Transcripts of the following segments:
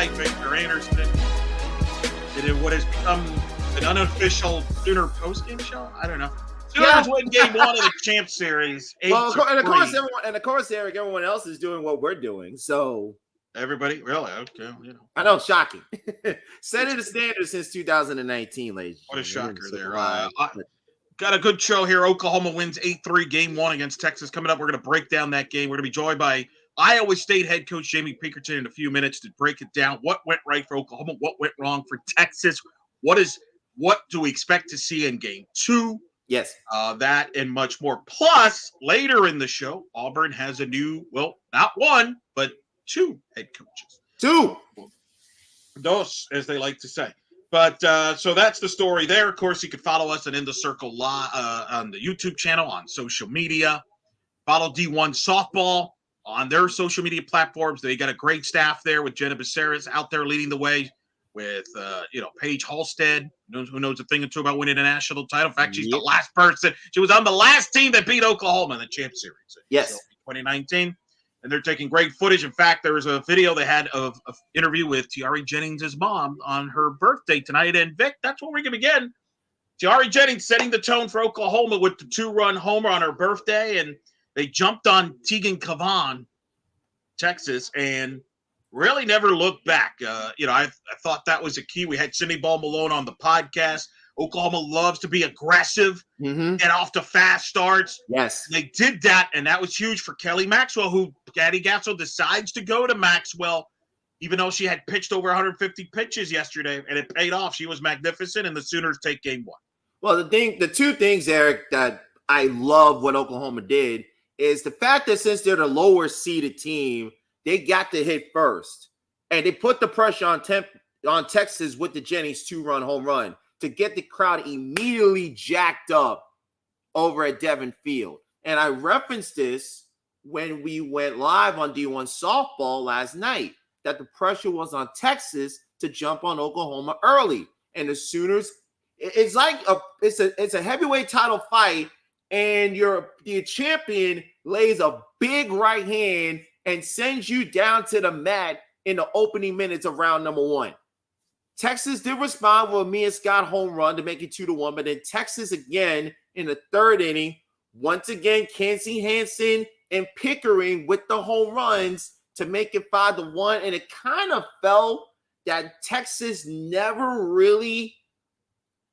tonight, Victor Anderson. In what has become an unofficial Sooner postgame show. I don't know. Sooners win game 1 of the Champ Series. Well, and of course, Eric, everyone else is doing what we're doing. So everybody, really? Okay, you know. I know, shocking. Setting the standard since 2019, ladies. What a shocker there. Got a good show here. Oklahoma wins 8-3 game 1 against Texas. Coming up, we're going to break down that game. We're going to be joined by Iowa State head coach Jamie Pinkerton in a few minutes to break it down. What went right for Oklahoma? What went wrong for Texas? What do we expect to see in game 2? Yes. That and much more. Plus, later in the show, Auburn has a new, well, not one, but 2 head coaches. 2. Dos, as they like to say. But so that's the story there. Of course, you can follow us at In the Circle on the YouTube channel, on social media. Follow D1 Softball on their social media platforms. They got a great staff there with Jenna Becerra's out there leading the way with, Paige Halstead, who knows a thing or two about winning a national title. In fact, she's the last person. She was on the last team that beat Oklahoma in the Champ Series. Yes. 2019. And they're taking great footage. In fact, there was a video they had of an interview with Tiare Jennings' mom on her birthday tonight. And, Vic, that's where we're going to begin. Tiare Jennings setting the tone for Oklahoma with the 2-run homer on her birthday. And they jumped on Tegan Cavan, Texas, and really never looked back. I thought that was a key. We had Cindy Ball Malone on the podcast. Oklahoma loves to be aggressive, get off to fast starts. Yes. They did that, and that was huge for Kelly Maxwell, who Gaddy Gasso decides to go to Maxwell, even though she had pitched over 150 pitches yesterday, and it paid off. She was magnificent, and the Sooners take game 1. Well, the 2 things, Eric, that I love what Oklahoma did is the fact that since they're the lower seeded team, they got to hit first, and they put the pressure on Texas with the Jennings 2-run home run to get the crowd immediately jacked up over at Devon Field. And I referenced this when we went live on D1 Softball last night, that the pressure was on Texas to jump on Oklahoma early. And the Sooners, it's like it's a heavyweight title fight, and the champion lays a big right hand and sends you down to the mat in the opening minutes of round number 1. Texas did respond with a Mia Scott home run to make it 2-1, but then Texas again in the 3rd inning, once again, Kenzie Hansen and Pickering with the home runs to make it 5-1. And it kind of felt that Texas never really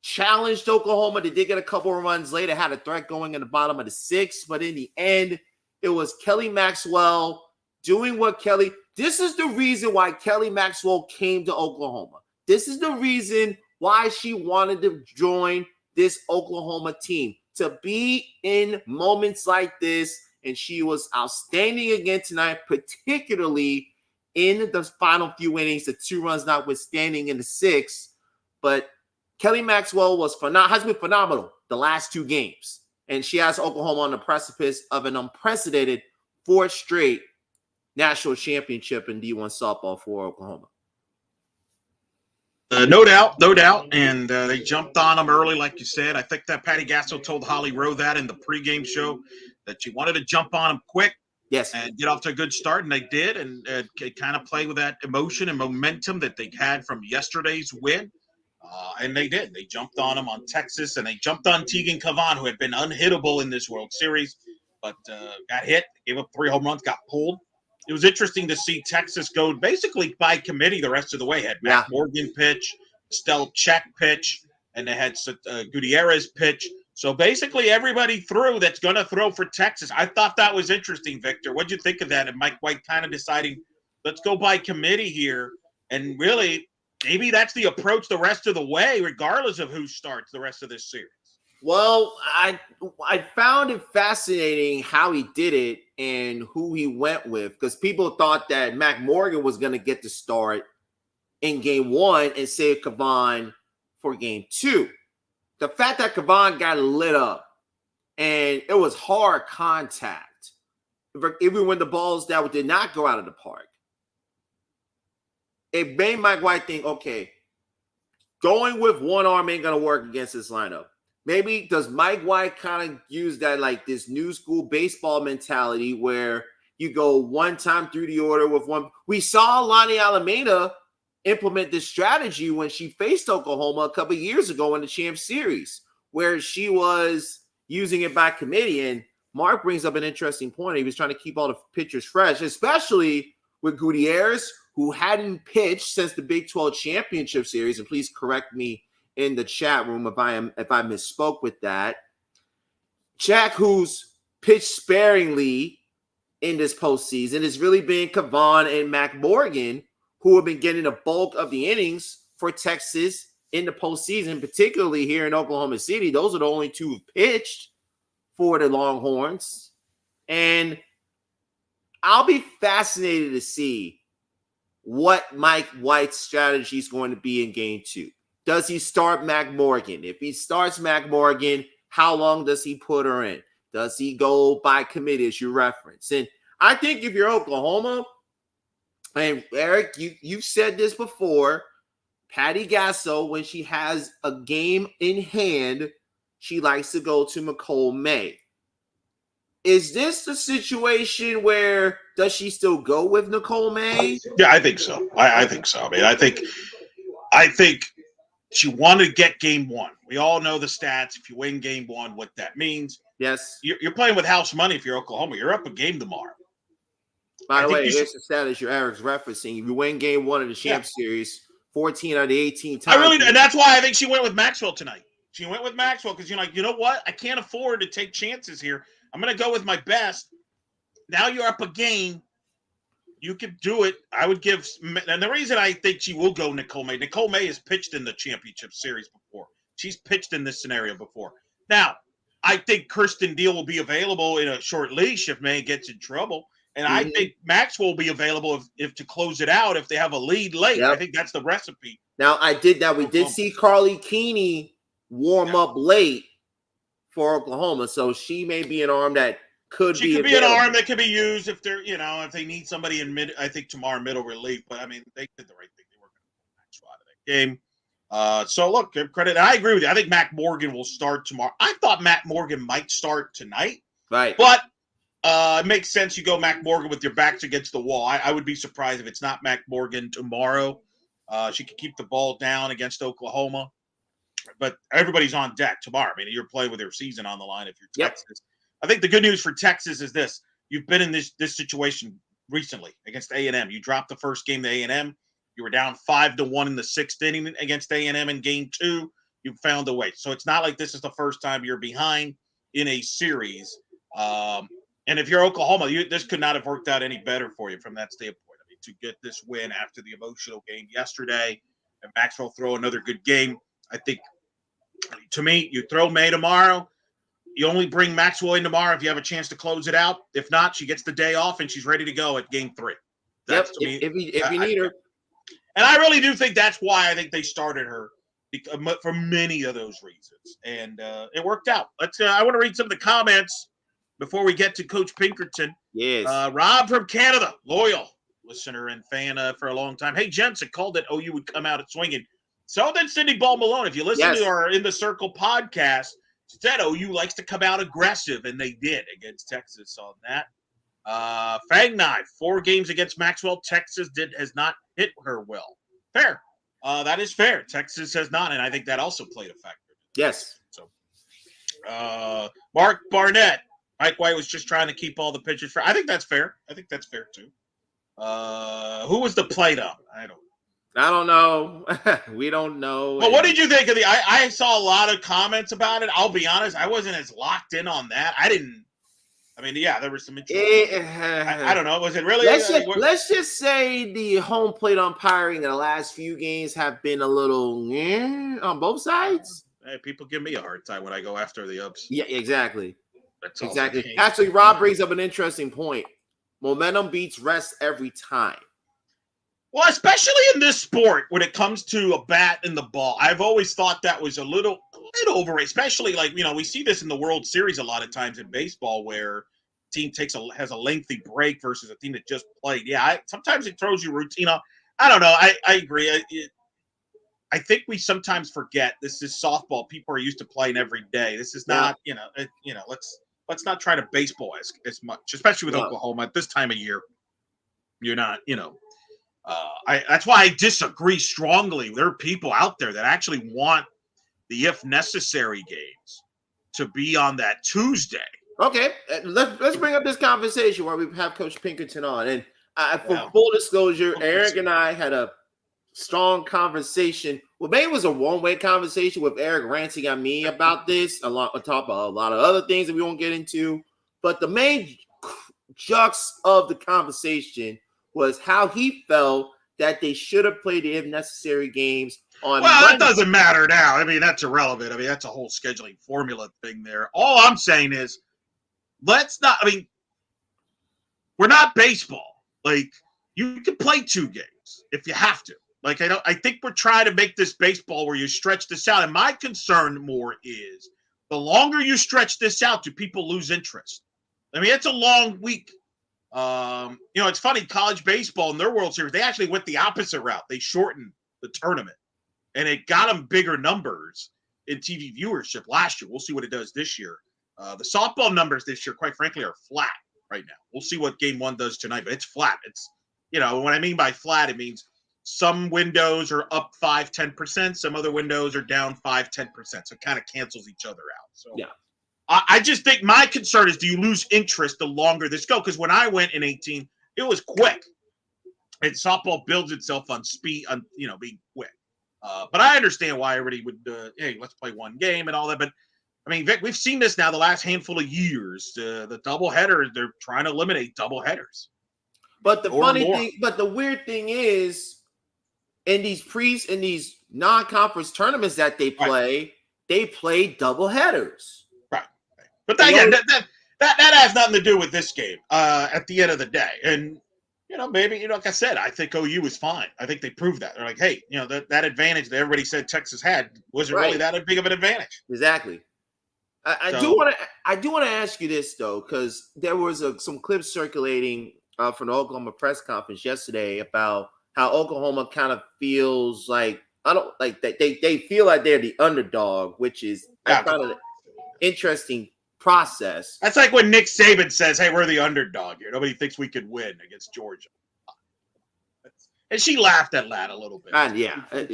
challenged Oklahoma. They did get a couple of runs later, had a threat going in the bottom of the 6th, but in the end, it was Kelly Maxwell doing what Kelly. This is the reason why Kelly Maxwell came to Oklahoma. This is the reason why she wanted to join this Oklahoma team, to be in moments like this. And she was outstanding again tonight, particularly in the final few innings, the 2 runs notwithstanding in the 6th. But Kelly Maxwell has been phenomenal the last 2 games. And she has Oklahoma on the precipice of an unprecedented 4th straight national championship in D1 softball for Oklahoma. No doubt. And they jumped on them early, like you said. I think that Patty Gasso told Holly Rowe that in the pregame show, that she wanted to jump on them quick. Yes. And get off to a good start, and they did. And kind of play with that emotion and momentum that they had from yesterday's win. And they did. They jumped on them on Texas, and they jumped on Tegan Cavan, who had been unhittable in this World Series, but got hit, gave up 3 home runs, got pulled. It was interesting to see Texas go basically by committee the rest of the way. Had Matt Morgan pitch, Estelle Check pitch, and they had Gutierrez pitch. So basically everybody threw that's going to throw for Texas. I thought that was interesting, Victor. What'd you think of that? And Mike White kind of deciding, let's go by committee here. And really, maybe that's the approach the rest of the way, regardless of who starts the rest of this series. Well, I found it fascinating how he did it and who he went with, because people thought that Mac Morgan was going to get the start in game 1 and save Cavan for game 2. The fact that Cavan got lit up and it was hard contact, even when the balls that did not go out of the park, it made Mike White think, okay, going with one arm ain't going to work against this lineup. Maybe does Mike White kind of use that like this new school baseball mentality where you go one time through the order with one? We saw Lonnie Alameda implement this strategy when she faced Oklahoma a couple of years ago in the Champ Series, where she was using it by committee. And Mark brings up an interesting point. He was trying to keep all the pitchers fresh, especially with Gutierrez, who hadn't pitched since the Big 12 Championship Series. And please correct me in the chat room if I misspoke with that. Jack, who's pitched sparingly in this postseason, has really been Kavan and Mac Morgan, who have been getting the bulk of the innings for Texas in the postseason, particularly here in Oklahoma City. Those are the only two who've pitched for the Longhorns. And I'll be fascinated to see what Mike White's strategy is going to be in game 2. Does he start Mac Morgan? If he starts Mac Morgan, how long does he put her in? Does he go by committee, as you reference? And I think if you're Oklahoma, and Eric, you've said this before, Patty Gasso, when she has a game in hand, she likes to go to Nicole May. Is this the situation where does she still go with Nicole May? Yeah, I think so. I think so. I mean, I think she wanted to get game 1. We all know the stats. If you win game 1, what that means. Yes. You're playing with house money if you're Oklahoma. You're up a game tomorrow. By the way, here's the status your Eric's referencing. If you win game 1 of the Champ Series, 14 out of the 18 times. And that's why I think she went with Maxwell tonight. She went with Maxwell because you're like, you know what? I can't afford to take chances here. I'm going to go with my best. Now you're up a game. You could do it. I would give – and the reason I think she will go Nicole May has pitched in the championship series before. She's pitched in this scenario before. Now, I think Kirsten Deal will be available in a short leash if May gets in trouble. And I think Maxwell will be available if to close it out if they have a lead late. Yep. I think that's the recipe. Now, we did see Carly Keeney warm up late for Oklahoma, so she may be an arm that could be an arm that could be used if they're, if they need somebody in mid. I think tomorrow middle relief, but I mean they did the right thing. They weren't going to pull Maxwell out of that game. So look, give credit. I agree with you. I think Mac Morgan will start tomorrow. I thought Mac Morgan might start tonight, right? But it makes sense. You go Mac Morgan with your backs against the wall. I would be surprised if it's not Mac Morgan tomorrow. She could keep the ball down against Oklahoma. But everybody's on deck tomorrow. I mean, you're playing with your season on the line if you're Texas. I think the good news for Texas is this. You've been in this situation recently against A&M. You dropped the first game to A&M. You were down 5-1 in the 6th inning against A&M in game 2. You found a way. So it's not like this is the first time you're behind in a series. And if you're Oklahoma, this could not have worked out any better for you from that standpoint. I mean, to get this win after the emotional game yesterday and Maxwell throw another good game, I think, to me, you throw May tomorrow. You only bring Maxwell in tomorrow if you have a chance to close it out. If not, she gets the day off and she's ready to go at game 3. That's to me. If you need her. And I really do think that's why I think they started her for many of those reasons. And it worked out. I want to read some of the comments before we get to Coach Pinkerton. Yes. Rob from Canada, loyal listener and fan for a long time. Hey, gents, it called it OU would come out at swinging. So did Cindy Ball Malone. If you listen to our In the Circle podcast, she said OU likes to come out aggressive, and they did against Texas on that. Fang Knife, 4 games against Maxwell. Texas has not hit her well. Fair. That is fair. Texas has not, and I think that also played a factor. Yes. So, Mark Barnett, Mike White was just trying to keep all the pitchers fair. I think that's fair. I think that's fair too. Who was the plate on? I don't know. We don't know. Well, what did you think of I saw a lot of comments about it. I'll be honest, I wasn't as locked in on that. There was some interest. I don't know. Was it really? Let's just say the home plate umpiring in the last few games have been a little on both sides. Hey, people give me a hard time when I go after the ups. Yeah, exactly. That's exactly. Actually, Rob brings up an interesting point. Momentum beats rest every time. Well, especially in this sport, when it comes to a bat and the ball, I've always thought that was a little overrated. Especially we see this in the World Series a lot of times in baseball, where a team has a lengthy break versus a team that just played. Yeah, sometimes it throws you routine off. I don't know. I agree. I think we sometimes forget this is softball. People are used to playing every day. This is not. Let's not try to baseball as much, especially with Oklahoma at this time of year. You're not. That's why I disagree strongly. There are people out there that actually want the if necessary games to be on that Tuesday. Okay, let's bring up this conversation where we have Coach Pinkerton on. And for full disclosure, Eric and I had a strong conversation. Well, maybe it was a one-way conversation with Eric ranting at me about this, on top of a lot of other things that we won't get into. But the main crux of the conversation was how he felt that they should have played the if necessary games on Monday. That doesn't matter now. I mean, that's irrelevant. I mean, that's a whole scheduling formula thing there. All I'm saying is, we're not baseball. Like, you can play 2 games if you have to. Like, I think we're trying to make this baseball where you stretch this out. And my concern more is the longer you stretch this out, do people lose interest? I mean, it's a long week. It's funny, college baseball in their World Series, they actually went the opposite route. They shortened the tournament, and it got them bigger numbers in TV viewership last year. We'll see what it does this year. The softball numbers this year, quite frankly, are flat right now. We'll see what game 1 does tonight, but it's flat. It's, what I mean by flat, it means some windows are up 5-10%, some other windows are down 5-10%. So it kind of cancels each other out. So yeah. I just think my concern is, do you lose interest the longer this goes? Because when I went in 18, it was quick. And softball builds itself on speed, being quick. But I understand why everybody would, hey, let's play 1 game and all that. But, I mean, Vic, we've seen this now the last handful of years. The doubleheader, they're trying to eliminate doubleheaders. But the weird thing is, in these non-conference tournaments that they play, they play doubleheaders. Right. But that has nothing to do with this game at the end of the day. And, maybe, like I said, I think OU is fine. I think they proved that. They're like, hey, that advantage that everybody said Texas had wasn't really that big of an advantage. Exactly. I do want to ask you this, though, because there was some clips circulating from the Oklahoma press conference yesterday about how Oklahoma kind of feels like they feel like they're the underdog, which is I found an interesting process. That's like when Nick Saban says, "Hey, we're the underdog here. Nobody thinks we could win against Georgia." And she laughed at that a little bit.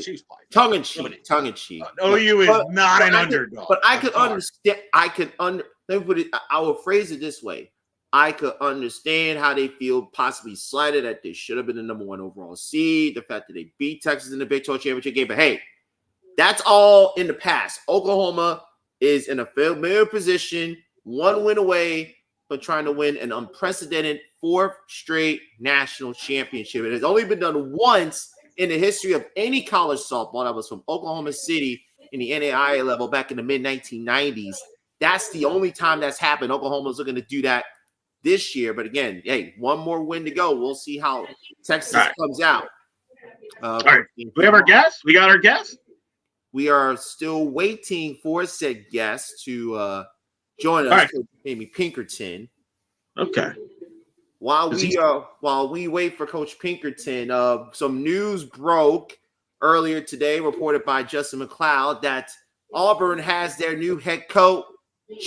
She's tongue in cheek. OU is not an underdog. But I could understand. Let me put it. I will phrase it this way. I could understand how they feel possibly slighted, that they should have been the number 1 overall seed, the fact that they beat Texas in the Big 12 championship game. But hey, that's all in the past. Oklahoma is in a familiar position, 1 win away from trying to win an unprecedented 4th straight national championship. It has only been done once in the history of any college softball. That was from Oklahoma City in the NAIA level back in the mid-1990s. That's the only time that's happened. Oklahoma's looking to do that this year. But again, hey, 1 more win to go. We'll see how Texas comes out. All right. We have our guest? We got our guest? We are still waiting for said guest to join us, maybe Pinkerton. Okay. While we wait for Coach Pinkerton, some news broke earlier today, reported by Justin McLeod, that Auburn has their new head coach.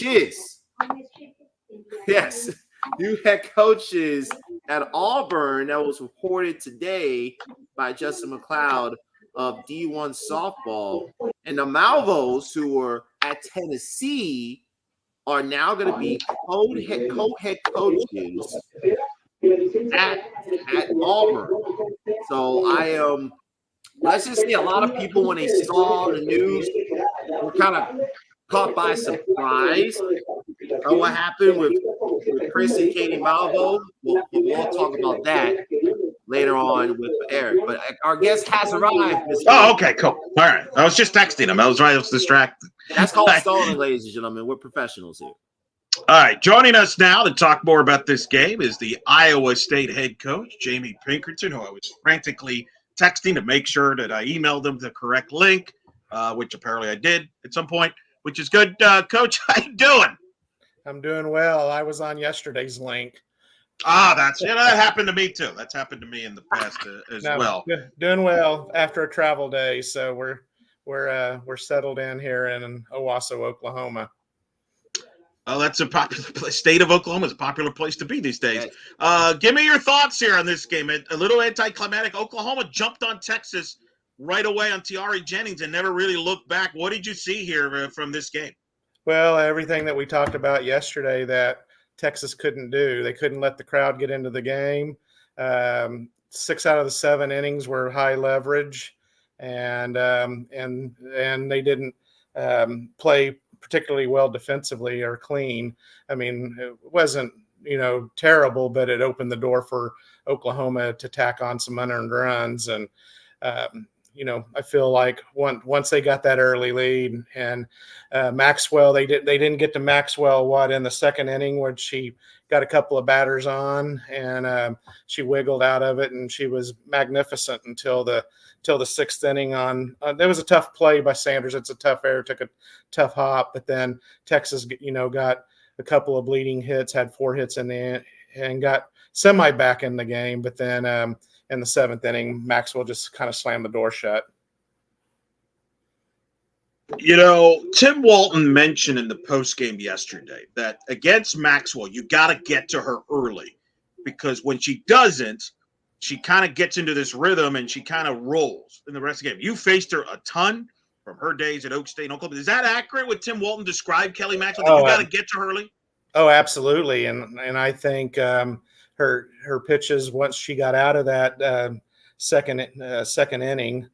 Yes, new head coaches at Auburn. That was reported today by Justin McLeod of D1 softball. And the Malvos, who were at Tennessee, are now going to be co-head coaches at Auburn. So let's just say a lot of people, when they saw the news, were kind of caught by surprise on what happened with Chris and Katie Malvo. We'll talk about that later on with Eric. But our guest has arrived. Oh, okay, cool. All right. I was just texting him. I was distracted. That's called stalling, ladies and gentlemen. We're professionals here. All right. Joining us now to talk more about this game is the Iowa State head coach, Jamie Pinkerton, who I was frantically texting to make sure that I emailed them the correct link, which apparently I did at some point, which is good. Coach, how you doing? I'm doing well. I was on yesterday's link. That happened to me too. That's happened to me in the past as well. Doing well after a travel day, so we're settled in here in Owasso, Oklahoma. Well, that's a popular state of Oklahoma. Is a popular place to be these days. Yes. Give me your thoughts here on this game. A little anticlimactic. Oklahoma jumped on Texas right away on Tiari Jennings and never really looked back. What did you see here from this game? Well, everything that we talked about yesterday that Texas couldn't do. They couldn't let the crowd get into the game. 6 out of the 7 innings were high leverage, and they didn't play particularly well defensively or clean. I mean, it wasn't terrible, but it opened the door for Oklahoma to tack on some unearned runs. And I feel like once they got that early lead, and Maxwell, they didn't get to Maxwell in the second inning when she got a couple of batters on, and she wiggled out of it, and she was magnificent until the 6th inning. There was a tough play by Sanders. It's a tough error, took a tough hop, but then Texas got a couple of bleeding hits, had 4 hits in the end, and got semi back in the game. But then in the 7th inning, Maxwell just kind of slammed the door shut. Tim Walton mentioned in the postgame yesterday that against Maxwell, you got to get to her early, because when she doesn't, she kind of gets into this rhythm and she kind of rolls in the rest of the game. You faced her a ton from her days at Oak State and Oklahoma. Is that accurate what Tim Walton described Kelly Maxwell, that you got to get to her early? Oh, absolutely. And I think her pitches, once she got out of that second inning,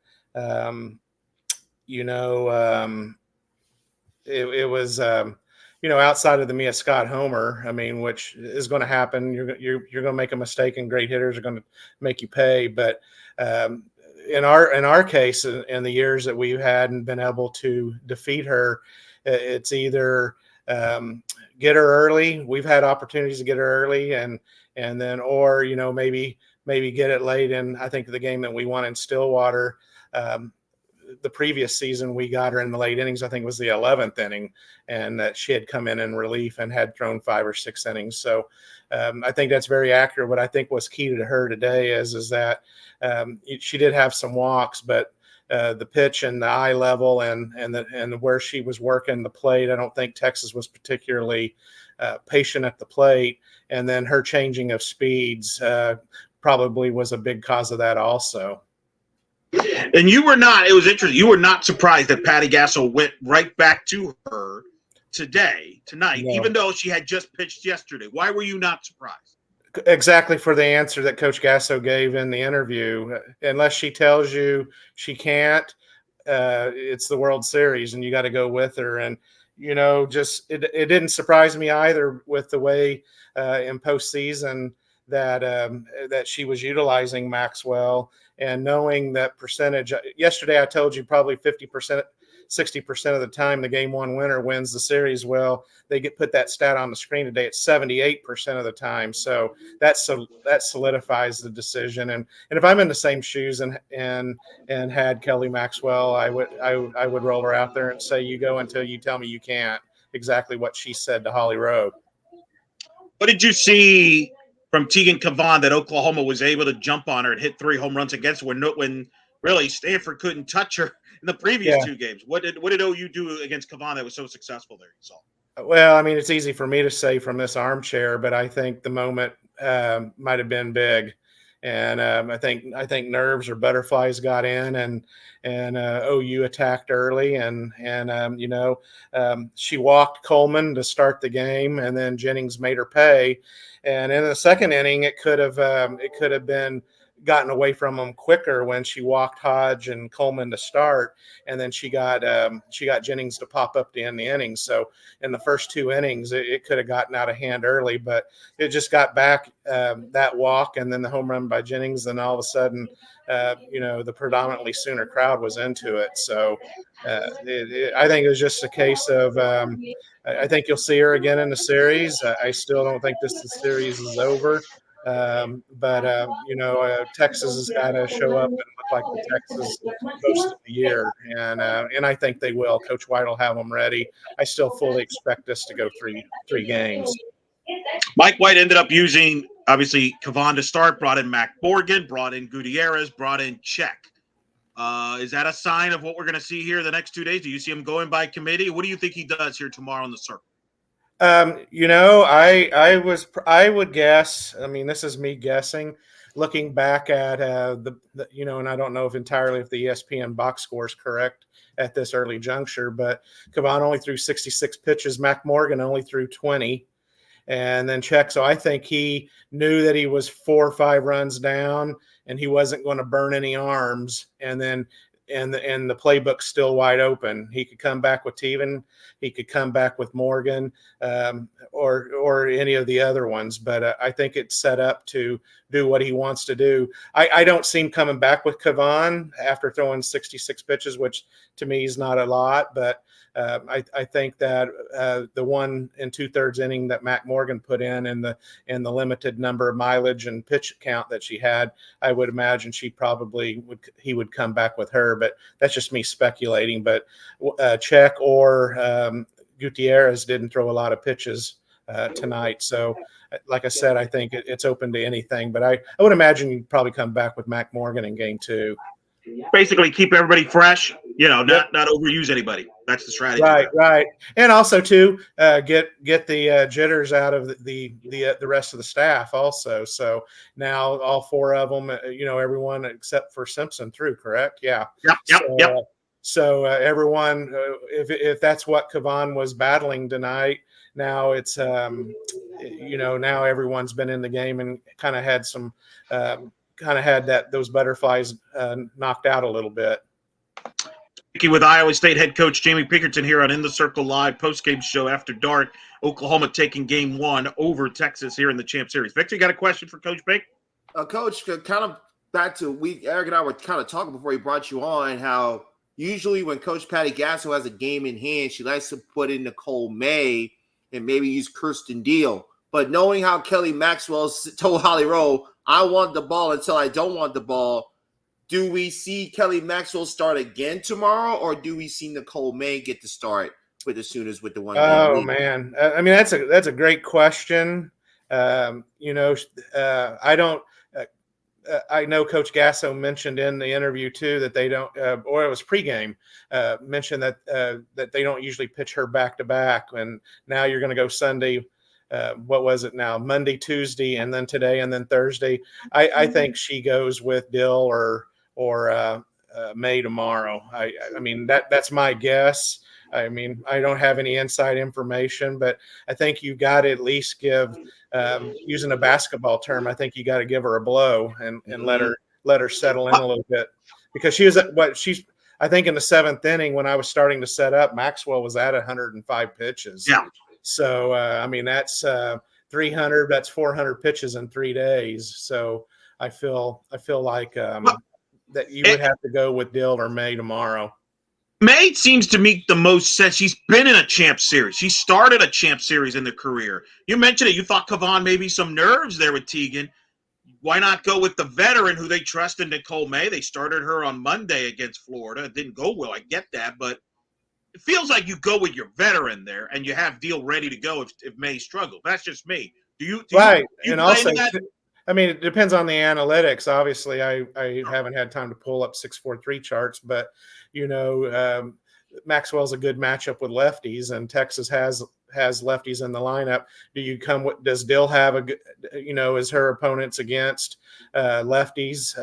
it was outside of the Mia Scott homer. I mean, which is going to happen. You're going to make a mistake, and great hitters are going to make you pay. But in our case, in the years that we've had and been able to defeat her, it's either get her early. We've had opportunities to get her early, and then, or maybe get it late. And I think the game that we won in Stillwater, the previous season, we got her in the late innings. I think it was the 11th inning, and that she had come in relief and had thrown 5 or 6 innings. So I think that's very accurate. What I think was key to her today is that she did have some walks, but the pitch and the eye level and where she was working the plate, I don't think Texas was particularly patient at the plate. And then her changing of speeds probably was a big cause of that also. And you were not, it was interesting, you were not surprised that Patty Gasso went right back to her tonight, no, even though she had just pitched yesterday. Why were you not surprised? Exactly for the answer that Coach Gasso gave in the interview. Unless she tells you she can't, it's the World Series, and you got to go with her. And, just it didn't surprise me either with the way in postseason that she was utilizing Maxwell, and knowing that percentage. Yesterday, I told you probably 50%, 60% of the time the game 1 winner wins the series. Well, they put that stat on the screen today. It's 78% of the time. So that solidifies the decision. And if I'm in the same shoes and had Kelly Maxwell, I would roll her out there and say, you go until you tell me you can't. Exactly what she said to Holly Rowe. What did you see from Tegan Cavan that Oklahoma was able to jump on her and hit 3 home runs against her when really Stanford couldn't touch her in the previous 2 games? What did OU do against Cavan that was so successful there, you saw? Well, I mean, it's easy for me to say from this armchair, but I think the moment might have been big. And I think nerves or butterflies got in, and OU attacked early, and she walked Coleman to start the game, and then Jennings made her pay. And in the 2nd inning, it could have been gotten away from them quicker when she walked Hodge and Coleman to start, and then she got Jennings to pop up to end the inning. So in the first 2 innings, it could have gotten out of hand early, but it just got back that walk and then the home run by Jennings. Then all of a sudden, the predominantly Sooner crowd was into it. So I think it was just a case of I think you'll see her again in the series. I still don't think this series is over. But Texas has got to show up and look like the Texas most of the year, and I think they will. Coach White will have them ready. I still fully expect this to go three games. Mike White ended up using, obviously, Cavan to start, brought in Mac Morgan, brought in Gutierrez, brought in Czech. Is that a sign of what we're going to see here the next 2 days? Do you see him going by committee? What do you think he does here tomorrow in the circle? I would guess. I mean, this is me guessing. Looking back at and I don't know if entirely if the ESPN box score is correct at this early juncture, but Kavan only threw 66 pitches. Mac Morgan only threw 20, and then check. So I think he knew that he was 4 or 5 runs down, and he wasn't going to burn any arms. And then the playbook's still wide open. He could come back with Teven, he could come back with Morgan, or any of the other ones. But I think it's set up to do what he wants to do. I don't see him coming back with Kavan after throwing 66 pitches, which to me is not a lot, but I think that the 1 2/3 inning that Mac Morgan put in, and the limited number of mileage and pitch count that she had, I would imagine he would come back with her. But that's just me speculating. But Czech or Gutierrez didn't throw a lot of pitches tonight, so like I said, I think it's open to anything. But I would imagine you'd probably come back with Mac Morgan in game 2. Basically, keep everybody fresh. Not overuse anybody. That's the strategy. Right. And also too, get the jitters out of the rest of the staff also. So now all 4 of them, everyone except for Simpson threw, correct? Yeah. Yep. So everyone, if that's what Kavan was battling tonight, now it's now everyone's been in the game and kind of had some those butterflies knocked out a little bit. Speaking with Iowa State head coach Jamie Pinkerton here on In the Circle Live postgame show after dark. Oklahoma taking game 1 over Texas here in the Champ Series. Victor, you got a question for Coach Pink? Coach, kind of back to Eric and I were kind of talking before he brought you on how usually when Coach Patty Gasso has a game in hand, she likes to put in Nicole May and maybe use Kirsten Deal. But knowing how Kelly Maxwell told Holly Rowe, I want the ball until I don't want the ball, do we see Kelly Maxwell start again tomorrow, or do we see Nicole May get the start with the Sooners with the 1 game? Oh, man. I mean, that's a great question. I know Coach Gasso mentioned in the interview too that they don't, or it was pregame, mentioned that they don't usually pitch her back to back, and now you're going to go Sunday. What was it now? Monday, Tuesday, and then today, and then Thursday. I think she goes with Dill or May tomorrow. I mean that's my guess. I mean, I don't have any inside information, but I think you got to at least give, using a basketball term, I think you got to give her a blow and let her settle in a little bit, because she's I think in the 7th inning when I was starting to set up, Maxwell was at 105 pitches. Yeah. So I mean that's 300. That's 400 pitches in 3 days. So I feel like that you would have to go with Dill or May tomorrow. May seems to make the most sense. She's been in a Champ Series. She started a Champ Series in her career. You mentioned it. You thought Kavan maybe some nerves there with Tegan. Why not go with the veteran who they trust in Nicole May? They started her on Monday against Florida. It didn't go well. I get that, but it feels like you go with your veteran there and you have Deal ready to go if May struggles. That's just me. Do you and also, I mean, it depends on the analytics. Obviously, I haven't had time to pull up 643 charts, but Maxwell's a good matchup with lefties, and Texas has lefties in the lineup. Does Dill have a good, is her opponents against lefties,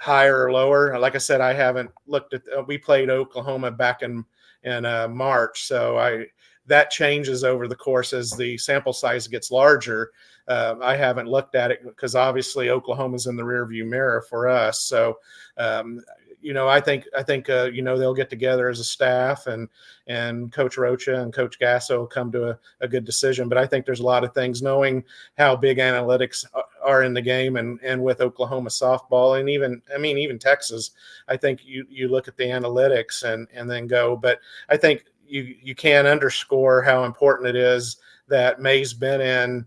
higher or lower? Like I said, I haven't looked at. We played Oklahoma back in March, so that changes over the course as the sample size gets larger. I haven't looked at it because obviously Oklahoma's in the rearview mirror for us. So, I think they'll get together as a staff, and Coach Rocha and Coach Gasso will come to a good decision. But I think there's a lot of things, knowing how big analytics are in the game, and with Oklahoma softball, and even Texas. I think you look at the analytics and then go. But I think you can underscore how important it is that May's been in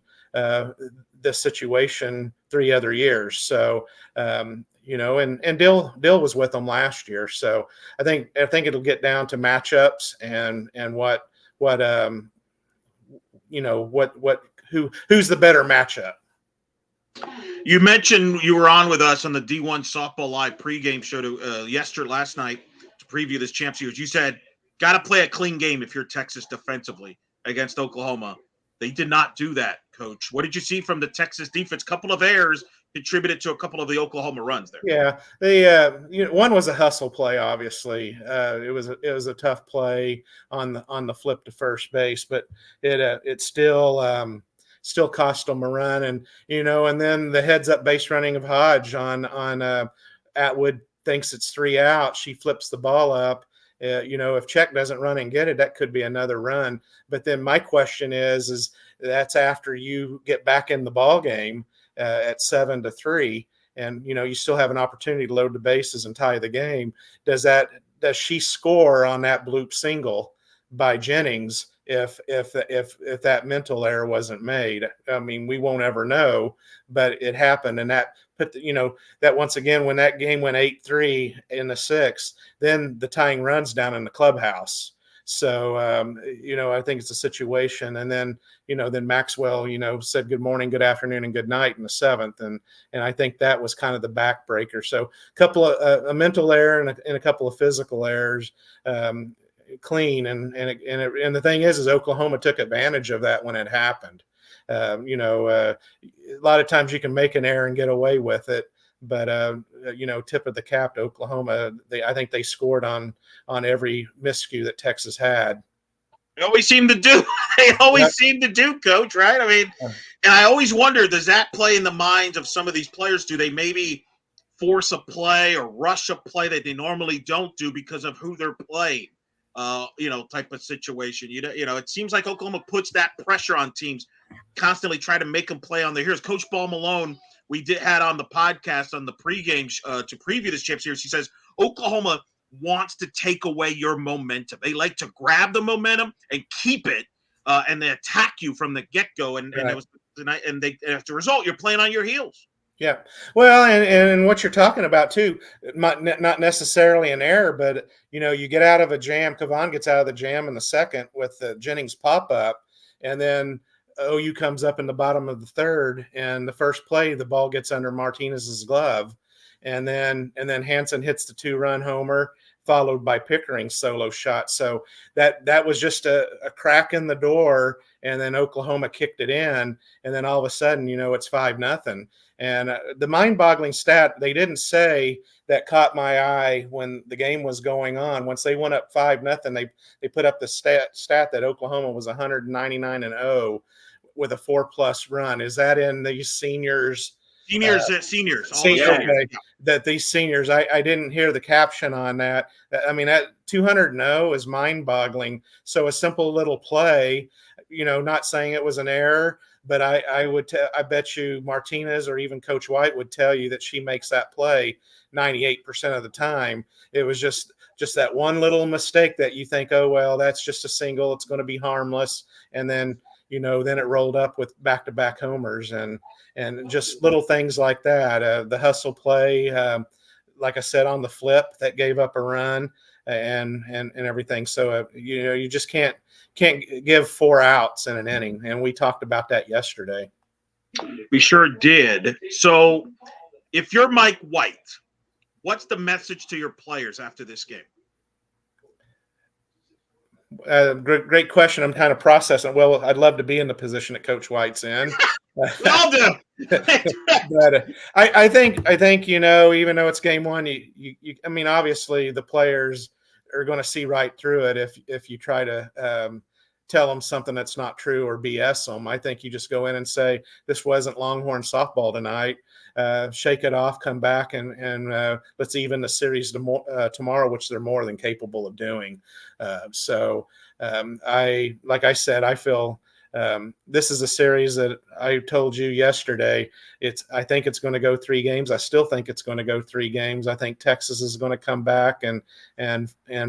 this situation 3 other years. So, and Dill was with them last year. So I think it'll get down to matchups and who's the better matchup. You mentioned you were on with us on the D1 Softball Live pregame show last night to preview this Champ Series. You said got to play a clean game if you're Texas defensively against Oklahoma. They did not do that, Coach. What did you see from the Texas defense? Couple of errors contributed to a couple of the Oklahoma runs there. Yeah, they one was a hustle play. Obviously, it was a tough play on the flip to first base, but it still cost them a run, and and then the heads up base running of Hodge on Atwood thinks it's 3 out. She flips the ball up. If Check doesn't run and get it, that could be another run. But then my question is that's after you get back in the ball game at 7-3, and you still have an opportunity to load the bases and tie the game. Does she score on that bloop single by Jennings if that mental error wasn't made? I mean, we won't ever know, but it happened, and that put that once again, when that game went 8-3 in the 6th, then the tying runs down in the clubhouse. So I think it's a situation, and then then Maxwell said good morning, good afternoon, and good night in the 7th, and I think that was kind of the backbreaker. So a couple of a mental error and a couple of physical errors. Clean, and the thing is Oklahoma took advantage of that when it happened. A lot of times you can make an error and get away with it, but tip of the cap to Oklahoma. I think they scored on every miscue that Texas had. They always seem to do. They always seem to do, Coach. Right? I mean, and I always wonder, does that play in the minds of some of these players? Do they maybe force a play or rush a play that they normally don't do because of who they're playing? Type of situation. It seems like Oklahoma puts that pressure on teams, constantly try to make them play on their heels. Coach Ball Malone, we had on the podcast on the pregame to preview this chip series. He says Oklahoma wants to take away your momentum. They like to grab the momentum and keep it, and they attack you from the get-go. And it was tonight, and as a result, you're playing on your heels. Yeah. Well, and what you're talking about too, not necessarily an error, but you get out of a jam. Kavan gets out of the jam in the 2nd with the Jennings pop up, and then OU comes up in the bottom of the 3rd, and the first play the ball gets under Martinez's glove, and then Hansen hits the 2-run homer, followed by Pickering's solo shot. So that was just a crack in the door, and then Oklahoma kicked it in, and then all of a sudden it's 5-0. And the mind-boggling stat, they didn't say, that caught my eye when the game was going on. Once they went up 5-0, they put up the stat that Oklahoma was 199-0 with a 4+ run. Is that in these seniors? Seniors. Okay. That these seniors, I didn't hear the caption on that. I mean, that 200-0 is mind-boggling. So a simple little play, not saying it was an error, but I bet you Martinez or even Coach White would tell you that she makes that play 98% of the time. It was just that one little mistake that you think, oh, well, that's just a single, it's going to be harmless. And then, then it rolled up with back-to-back homers and just little things like that. The hustle play, like I said, on the flip that gave up a run and everything. So, you just can't give 4 outs in an inning. And we talked about that yesterday. We sure did. So if you're Mike White, what's the message to your players after this game? Great question. I'm kind of processing. Well, I'd love to be in the position that Coach White's in. I'll do. But I think even though it's game 1, I mean, obviously the players are going to see right through it if you try to tell them something that's not true or BS them. I think you just go in and say, this wasn't Longhorn softball tonight. Shake it off, come back, and let's even the series tomorrow, which they're more than capable of doing. Like I said, I feel this is a series that I told you yesterday. I think it's going to go 3 games. I still think it's going to go 3 games. I think Texas is going to come back and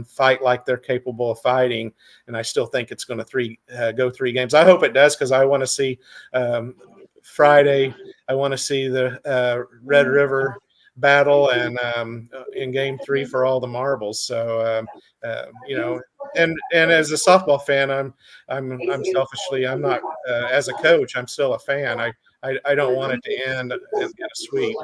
fight like they're capable of fighting. And I still think it's going to go 3 games. I hope it does, because I want to see Friday. I want to see the Red River battle and in game 3 for all the marbles. So and as a softball fan, I'm selfishly, I'm not as a coach, I'm still a fan. I don't want it to end in a sweep.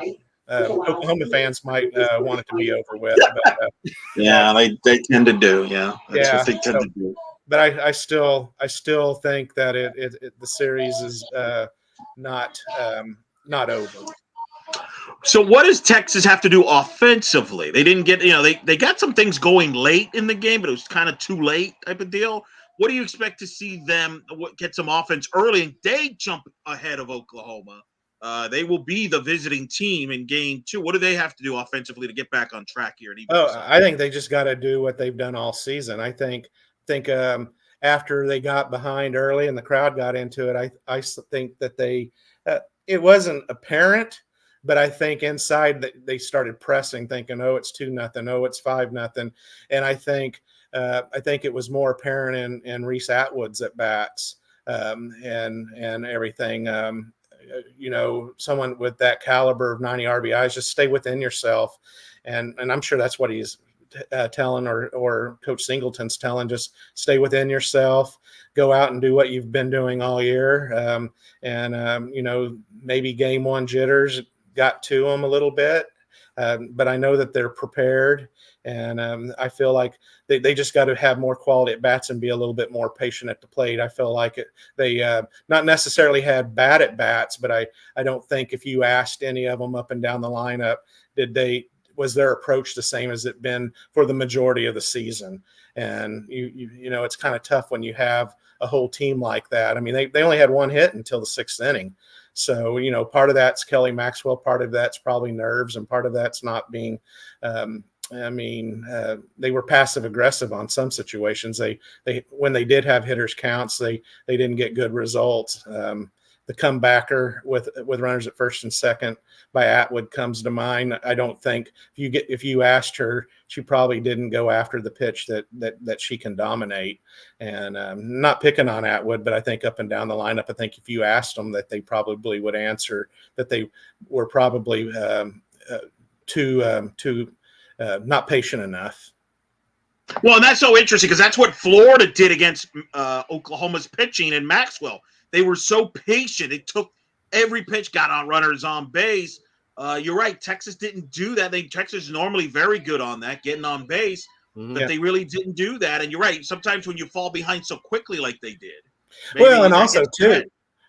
Oklahoma fans might want it to be over with. But, Yeah, they tend to do. Yeah, that's what they tend so, to do. but I still think that the series is not over. So what does Texas have to do offensively? They didn't get, they got some things going late in the game, but it was kind of too late type of deal. What do you expect to see them get some offense early and they jump ahead of Oklahoma? They will be the visiting team in game 2. What do they have to do offensively to get back on track here? And even I think they just got to do what they've done all season. I think after they got behind early and the crowd got into it, I think that it wasn't apparent, but I think inside they started pressing, thinking, "Oh, it's 2-0. Oh, it's 5-0," and I think it was more apparent in Reese Atwood's at bats and everything. Someone with that caliber of 90 RBIs, just stay within yourself, and I'm sure that's what he's telling, or Coach Singleton's telling, just stay within yourself, go out and do what you've been doing all year, maybe game 1 jitters got to them a little bit, but I know that they're prepared, and I feel like they just got to have more quality at bats and be a little bit more patient at the plate. I feel like they not necessarily had bad at bats, but I don't think if you asked any of them up and down the lineup, was their approach the same as it been for the majority of the season? And it's kind of tough when you have a whole team like that. I mean, they only had 1 hit until the 6th inning. So, part of that's Kelly Maxwell, part of that's probably nerves, and part of that's not being, they were passive aggressive on some situations. They when they did have hitters counts, they didn't get good results. The comebacker with runners at first and second by Atwood comes to mind. I don't think if you asked her, she probably didn't go after the pitch that she can dominate. And not picking on Atwood, but I think up and down the lineup, I think if you asked them, that they probably would answer that they were probably too not patient enough. Well, and that's so interesting because that's what Florida did against Oklahoma's pitching and Maxwell. They were so patient. It took every pitch, got on runners on base. You're right. Texas didn't do that. Texas is normally very good on that, getting on base, but they really didn't do that. And you're right. Sometimes when you fall behind so quickly like they did. Well, and also too,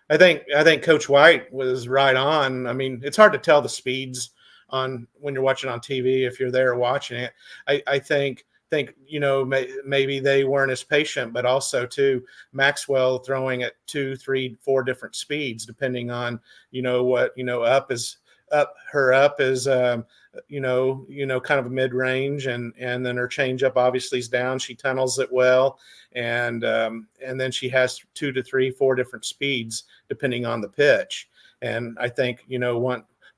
I think Coach White was right on. I mean, it's hard to tell the speeds on when you're watching on TV if you're there watching it. I think maybe they weren't as patient, but also too Maxwell throwing at 2, 3, 4 different speeds depending on up is kind of a mid range, and then her changeup obviously is down. She tunnels it well, and then she has 2 to 3, 4 different speeds depending on the pitch. And I think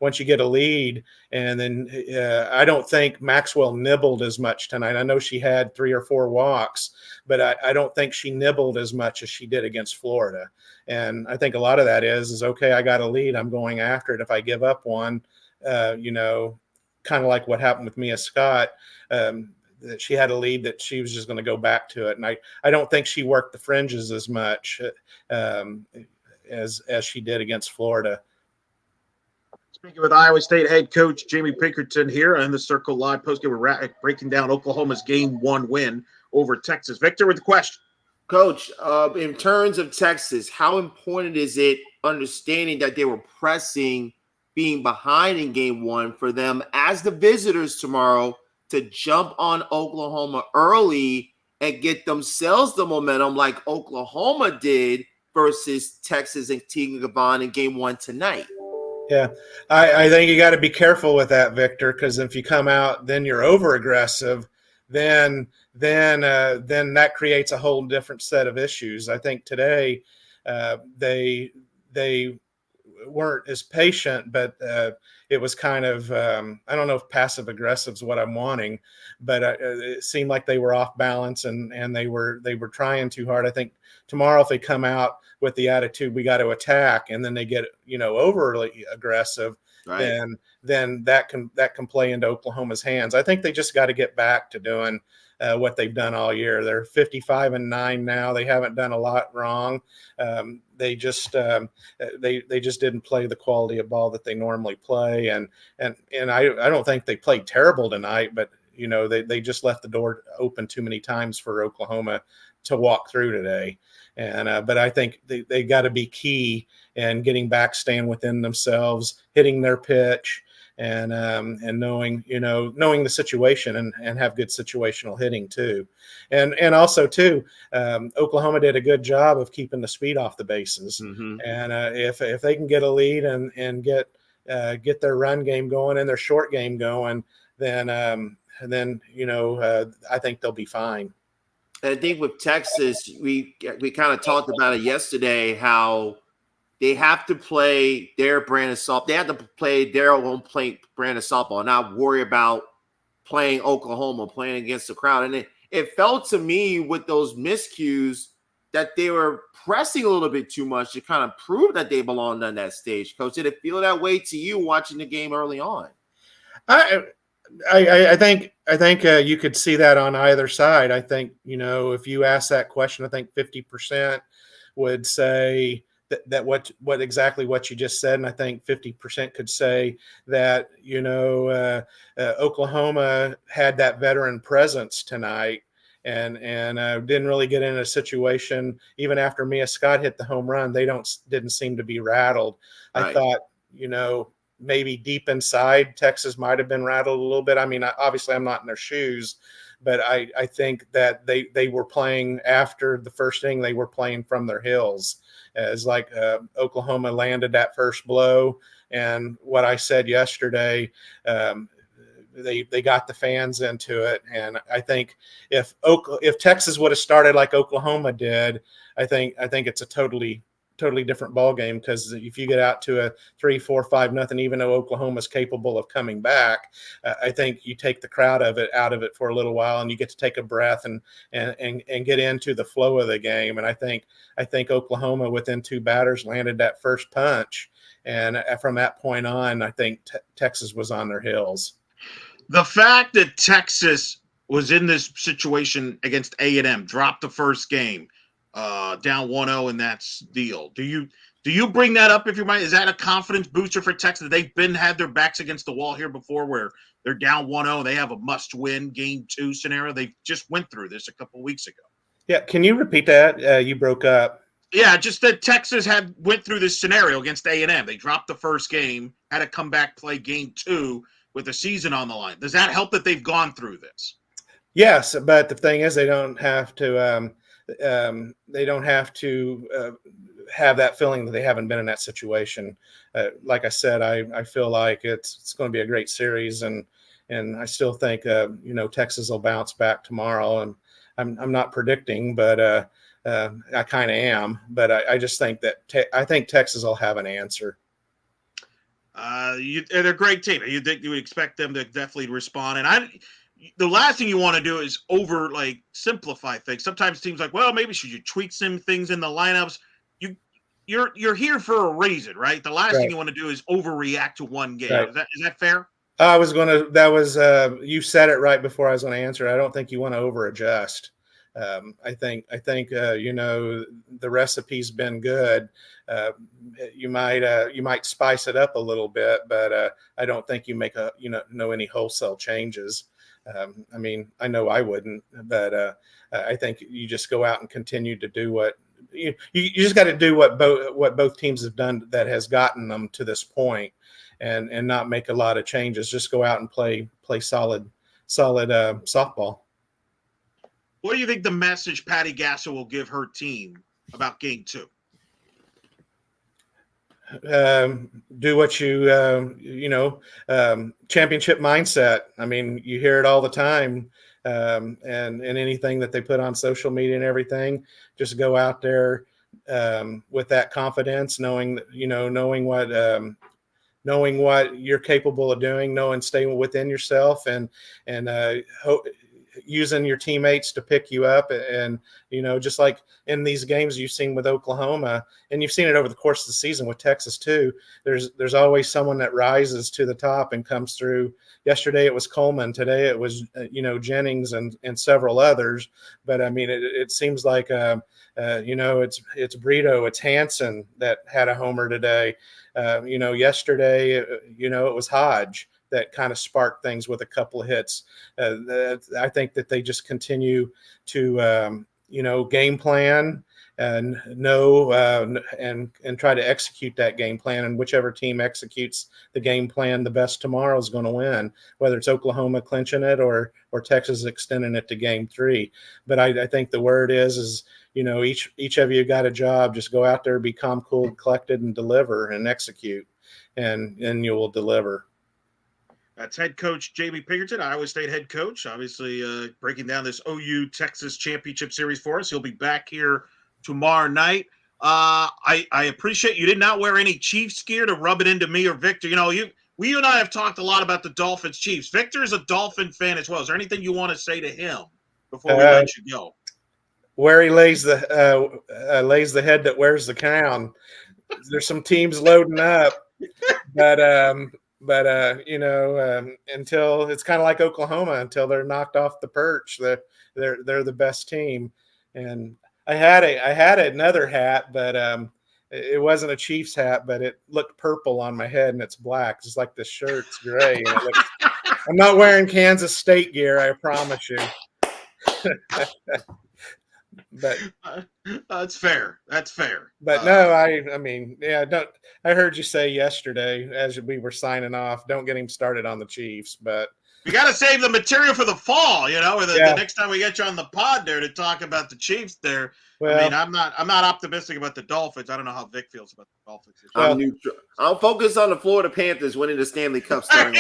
once you get a lead, and then I don't think Maxwell nibbled as much tonight. I know she had 3 or 4 walks, but I don't think she nibbled as much as she did against Florida. And I think a lot of that is okay, I got a lead, I'm going after it. If I give up one, kind of like what happened with Mia Scott, that she had a lead that she was just going to go back to it. And I don't think she worked the fringes as much as she did against Florida. Speaking with Iowa State head coach Jamie Pinkerton here on the Circle Live postgame. We're breaking down Oklahoma's game 1 win over Texas. Victor with the question. Coach, in terms of Texas, how important is it understanding that they were pressing, being behind in game 1 for them as the visitors tomorrow to jump on Oklahoma early and get themselves the momentum like Oklahoma did versus Texas and Teagan-Gavon in game 1 tonight? Yeah, I think you got to be careful with that, Victor, because if you come out, then you're over aggressive, then that creates a whole different set of issues. I think today they weren't as patient, but it was kind of I don't know if passive aggressive is what I'm wanting, but it seemed like they were off balance and they were trying too hard. I think tomorrow if they come out with the attitude we got to attack, and then they get overly aggressive, then that can play into Oklahoma's hands. I think they just got to get back to doing what they've done all year. They're 55-9 now. They haven't done a lot wrong. They just didn't play the quality of ball that they normally play, and I don't think they played terrible tonight, but they just left the door open too many times for Oklahoma to walk through today. And but I think they got to be key in getting back, staying within themselves, hitting their pitch, and knowing the situation and have good situational hitting too, and also too, Oklahoma did a good job of keeping the speed off the bases. Mm-hmm. And if they can get a lead and get their run game going and their short game going, then I think they'll be fine. I think with Texas, we kind of talked about it yesterday, how they have to play their brand of softball. They have to play their own brand of softball, not worry about playing Oklahoma, playing against the crowd. And it felt to me with those miscues that they were pressing a little bit too much to kind of prove that they belonged on that stage. Coach, did it feel that way to you watching the game early on? I think you could see that on either side. I think, if you ask that question, I think 50% would say that what exactly what you just said. And I think 50% could say that, Oklahoma had that veteran presence tonight and didn't really get in a situation. Even after Mia Scott hit the home run, they didn't seem to be rattled. Right. I thought, maybe deep inside, Texas might have been rattled a little bit. I mean, obviously I'm not in their shoes, but I think that they were playing after the first inning. They were playing from their heels, as like Oklahoma landed that first blow. And what I said yesterday, they got the fans into it. And I think if Texas would have started like Oklahoma did, I think it's a totally different ball game, because if you get out to a 3-4-5-0, even though Oklahoma's capable of coming back, I think you take the crowd out of it for a little while, and you get to take a breath and get into the flow of the game. And I think Oklahoma, within two batters, landed that first punch, and from that point on, I think Texas was on their heels. The fact that Texas was in this situation against A&M, dropped the first game, down 1-0 in that deal. Do you bring that up if you might? Is that a confidence booster for Texas? They've had their backs against the wall here before, where they're down 1-0. They have a must-win game 2 scenario. They just went through this a couple of weeks ago. Yeah, can you repeat that? You broke up. Yeah, just that Texas went through this scenario against A&M. They dropped the first game, had to come back, play game 2 with the season on the line. Does that help that they've gone through this? Yes, but the thing is, they don't have to. Have that feeling that they haven't been in that situation. Like I said, I feel like it's going to be a great series, and I still think Texas will bounce back tomorrow. And I'm not predicting, but I kind of am. But I just think that I think Texas will have an answer. They're a great team. You would expect them to definitely respond, and the last thing you want to do is simplify things. Sometimes teams well, maybe should you tweak some things in the lineups? You're here for a reason, right? The last thing you want to do is overreact to one game. Right. Is that fair? You said it right before I was going to answer. I don't think you want to over adjust. I think the recipe's been good. You might spice it up a little bit, but I don't think you make any wholesale changes. I mean, I know I wouldn't, but I think you just go out and continue to do what you just got to do what both teams have done that has gotten them to this point, and not make a lot of changes. Just go out and play solid softball. What do you think the message Patty Gasso will give her team about game 2? Do what championship mindset. I mean, you hear it all the time, and anything that they put on social media and everything. Just go out there with that confidence, knowing what you're capable of doing, staying within yourself, and using your teammates to pick you up. And, just like in these games you've seen with Oklahoma, and you've seen it over the course of the season with Texas too, there's always someone that rises to the top and comes through. Yesterday it was Coleman. Today it was, Jennings and several others. But I mean, it seems like, it's Brito, it's Hansen that had a homer today. Yesterday, it was Hodge that kind of sparked things with a couple of hits. I think that they just continue to, game plan and and try to execute that game plan. And whichever team executes the game plan the best tomorrow is going to win, whether it's Oklahoma clinching it or Texas extending it to game 3. But I think the word is each of you got a job. Just go out there, be calm, cool, collected, and deliver and execute, and you will deliver. That's head coach Jamie Pinkerton, Iowa State head coach, obviously breaking down this OU Texas Championship Series for us. He'll be back here tomorrow night. I appreciate you did not wear any Chiefs gear to rub it into me or Victor. You and I have talked a lot about the Dolphins Chiefs. Victor is a Dolphin fan as well. Is there anything you want to say to him before we let you go? Where he lays the head that wears the crown. There's some teams loading up, but until it's kind of like Oklahoma, until they're knocked off the perch, they're the best team. And I had another hat, but it wasn't a Chiefs hat, but it looked purple on my head and it's black, just like this shirt's gray. And I'm not wearing Kansas State gear, I promise you. But that's fair. But no, I mean, yeah, I heard you say yesterday as we were signing off, don't get him started on the Chiefs, but we got to save the material for the fall, or the next time we get you on the pod there to talk about the Chiefs there. Well, I mean, I'm not optimistic about the Dolphins. I don't know how Vic feels about the Dolphins. I'm neutral. I'll focus on the Florida Panthers winning the Stanley Cup. That's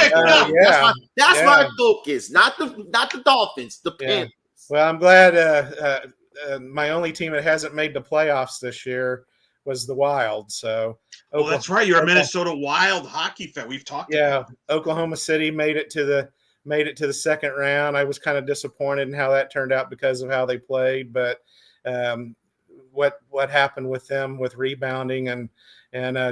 my focus, not the Dolphins, the Panthers. Well, I'm glad my only team that hasn't made the playoffs this year was the Wild. So, that's right. You're a Minnesota Wild hockey fan. We've talked. Yeah, Oklahoma City made it to the second round. I was kind of disappointed in how that turned out because of how they played, but what happened with them with rebounding and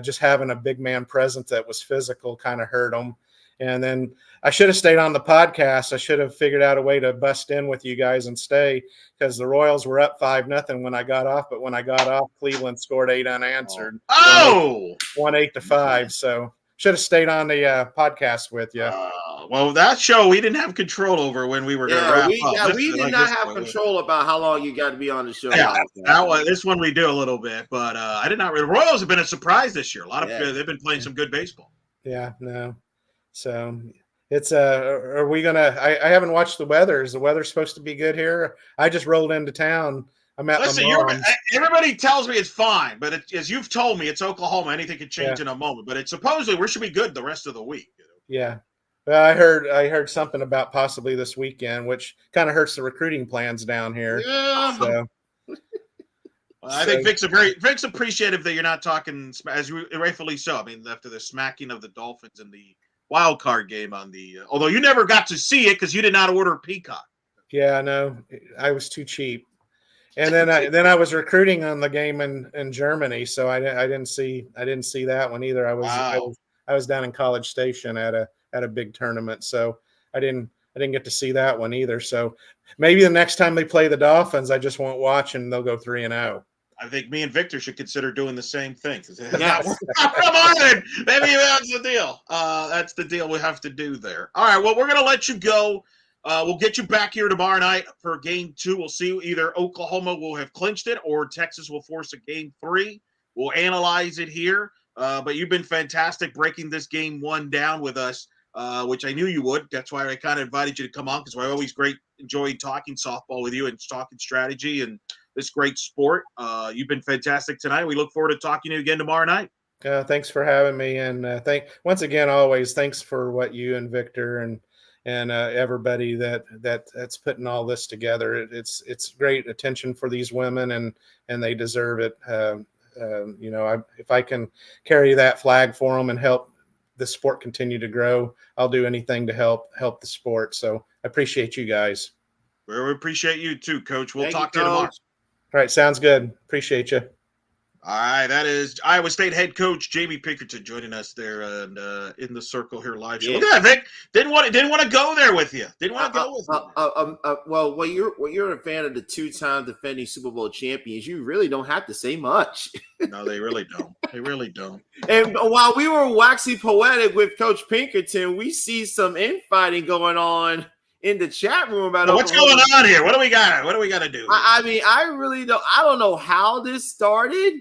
just having a big man presence that was physical kind of hurt them. And then I should have stayed on the podcast. I should have figured out a way to bust in with you guys and stay, because the Royals were up 5-0 when I got off. But when I got off, Cleveland scored 8 unanswered. Oh, won 8-5. So should have stayed on the podcast with you. Well, that show we didn't have control over when we were going to wrap up. We did not have control about how long you got to be on the show. Yeah, this one we do a little bit, but I did not. The Royals have been a surprise this year. They've been playing some good baseball. Yeah, no. So it's are we gonna? I haven't watched the weather. Is the weather supposed to be good here? I just rolled into town. I'm at my mom's. Everybody tells me it's fine, but as you've told me, it's Oklahoma. Anything could change in a moment. But it's supposedly we should be good the rest of the week. Yeah. Well, I heard something about possibly this weekend, which kind of hurts the recruiting plans down here. Yeah. So. I think Vic's appreciative that you're not talking, as you rightfully so. I mean, after the smacking of the Dolphins in the wild card game on although you never got to see it because you did not order Peacock. Yeah, no, I was too cheap. And then I was recruiting on the game in Germany, so I didn't see that one either. I was down in College Station at a big tournament, so I didn't get to see that one either. So maybe the next time they play the Dolphins, I just won't watch and they'll go 3-0. I think me and Victor should consider doing the same thing. Yes. Come on, maybe that's the deal. That's the deal we have to do there. All right, well, we're going to let you go. We'll get you back here tomorrow night for game 2. We'll see either Oklahoma will have clinched it or Texas will force a game 3. We'll analyze it here. But you've been fantastic breaking this game 1 down with us, which I knew you would. That's why I kind of invited you to come on, because I always enjoy talking softball with you and talking strategy and this great sport. You've been fantastic tonight. We look forward to talking to you again tomorrow night. Thanks for having me, and once again, always thanks for what you and Victor and everybody that's putting all this together. It's great attention for these women, and they deserve it. If I can carry that flag for them and help the sport continue to grow, I'll do anything to help the sport. So I appreciate you guys. We appreciate you too, Coach. We'll Thank talk to you tomorrow. All right, sounds good. Appreciate you. All right, that is Iowa State head coach Jamie Pinkerton joining us there and in the circle here live show. Yeah. Look at that, Vic. Didn't want to go there with you. Didn't want to go with you. Well, when you're a fan of the 2-time defending Super Bowl champions, you really don't have to say much. No, they really don't. They really don't. And while we were waxing poetic with Coach Pinkerton, we see some infighting going on in the chat room about what's going on here. What do we got? What do we got to do? I mean, I really don't. I don't know how this started.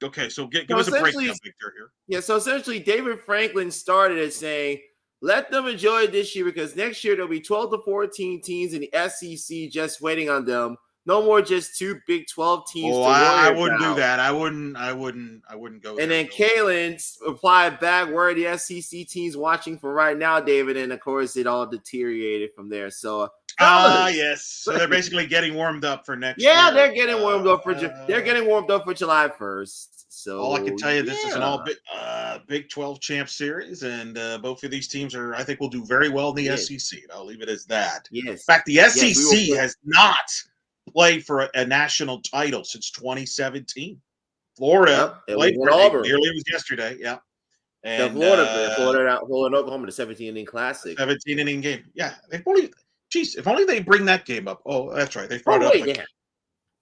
Okay, so give us a breakdown, Victor, here. Yeah, so essentially, David Franklin started it saying, let them enjoy it this year because next year there'll be 12 to 14 teams in the SEC just waiting on them. No more just 2 Big 12 teams. Oh, I wouldn't do that. I wouldn't go. And then Kalen replied back, where are the SEC teams watching for right now, David? And of course, it all deteriorated from there. So, yes. So they're basically getting warmed up for next year. Yeah, they're getting warmed up for July 1st. So all I can tell you, this is an all Big 12 champ series, and both of these teams I think will do very well in the SEC. I'll leave it as that. Yes. In fact, the SEC has not played for a national title since 2017. Florida played for Auburn. Nearly it was yesterday. Yeah. And Florida and Oklahoma, the 17-inning classic. 17-inning game. Yeah. If only they bring that game up. Oh, that's right. They brought it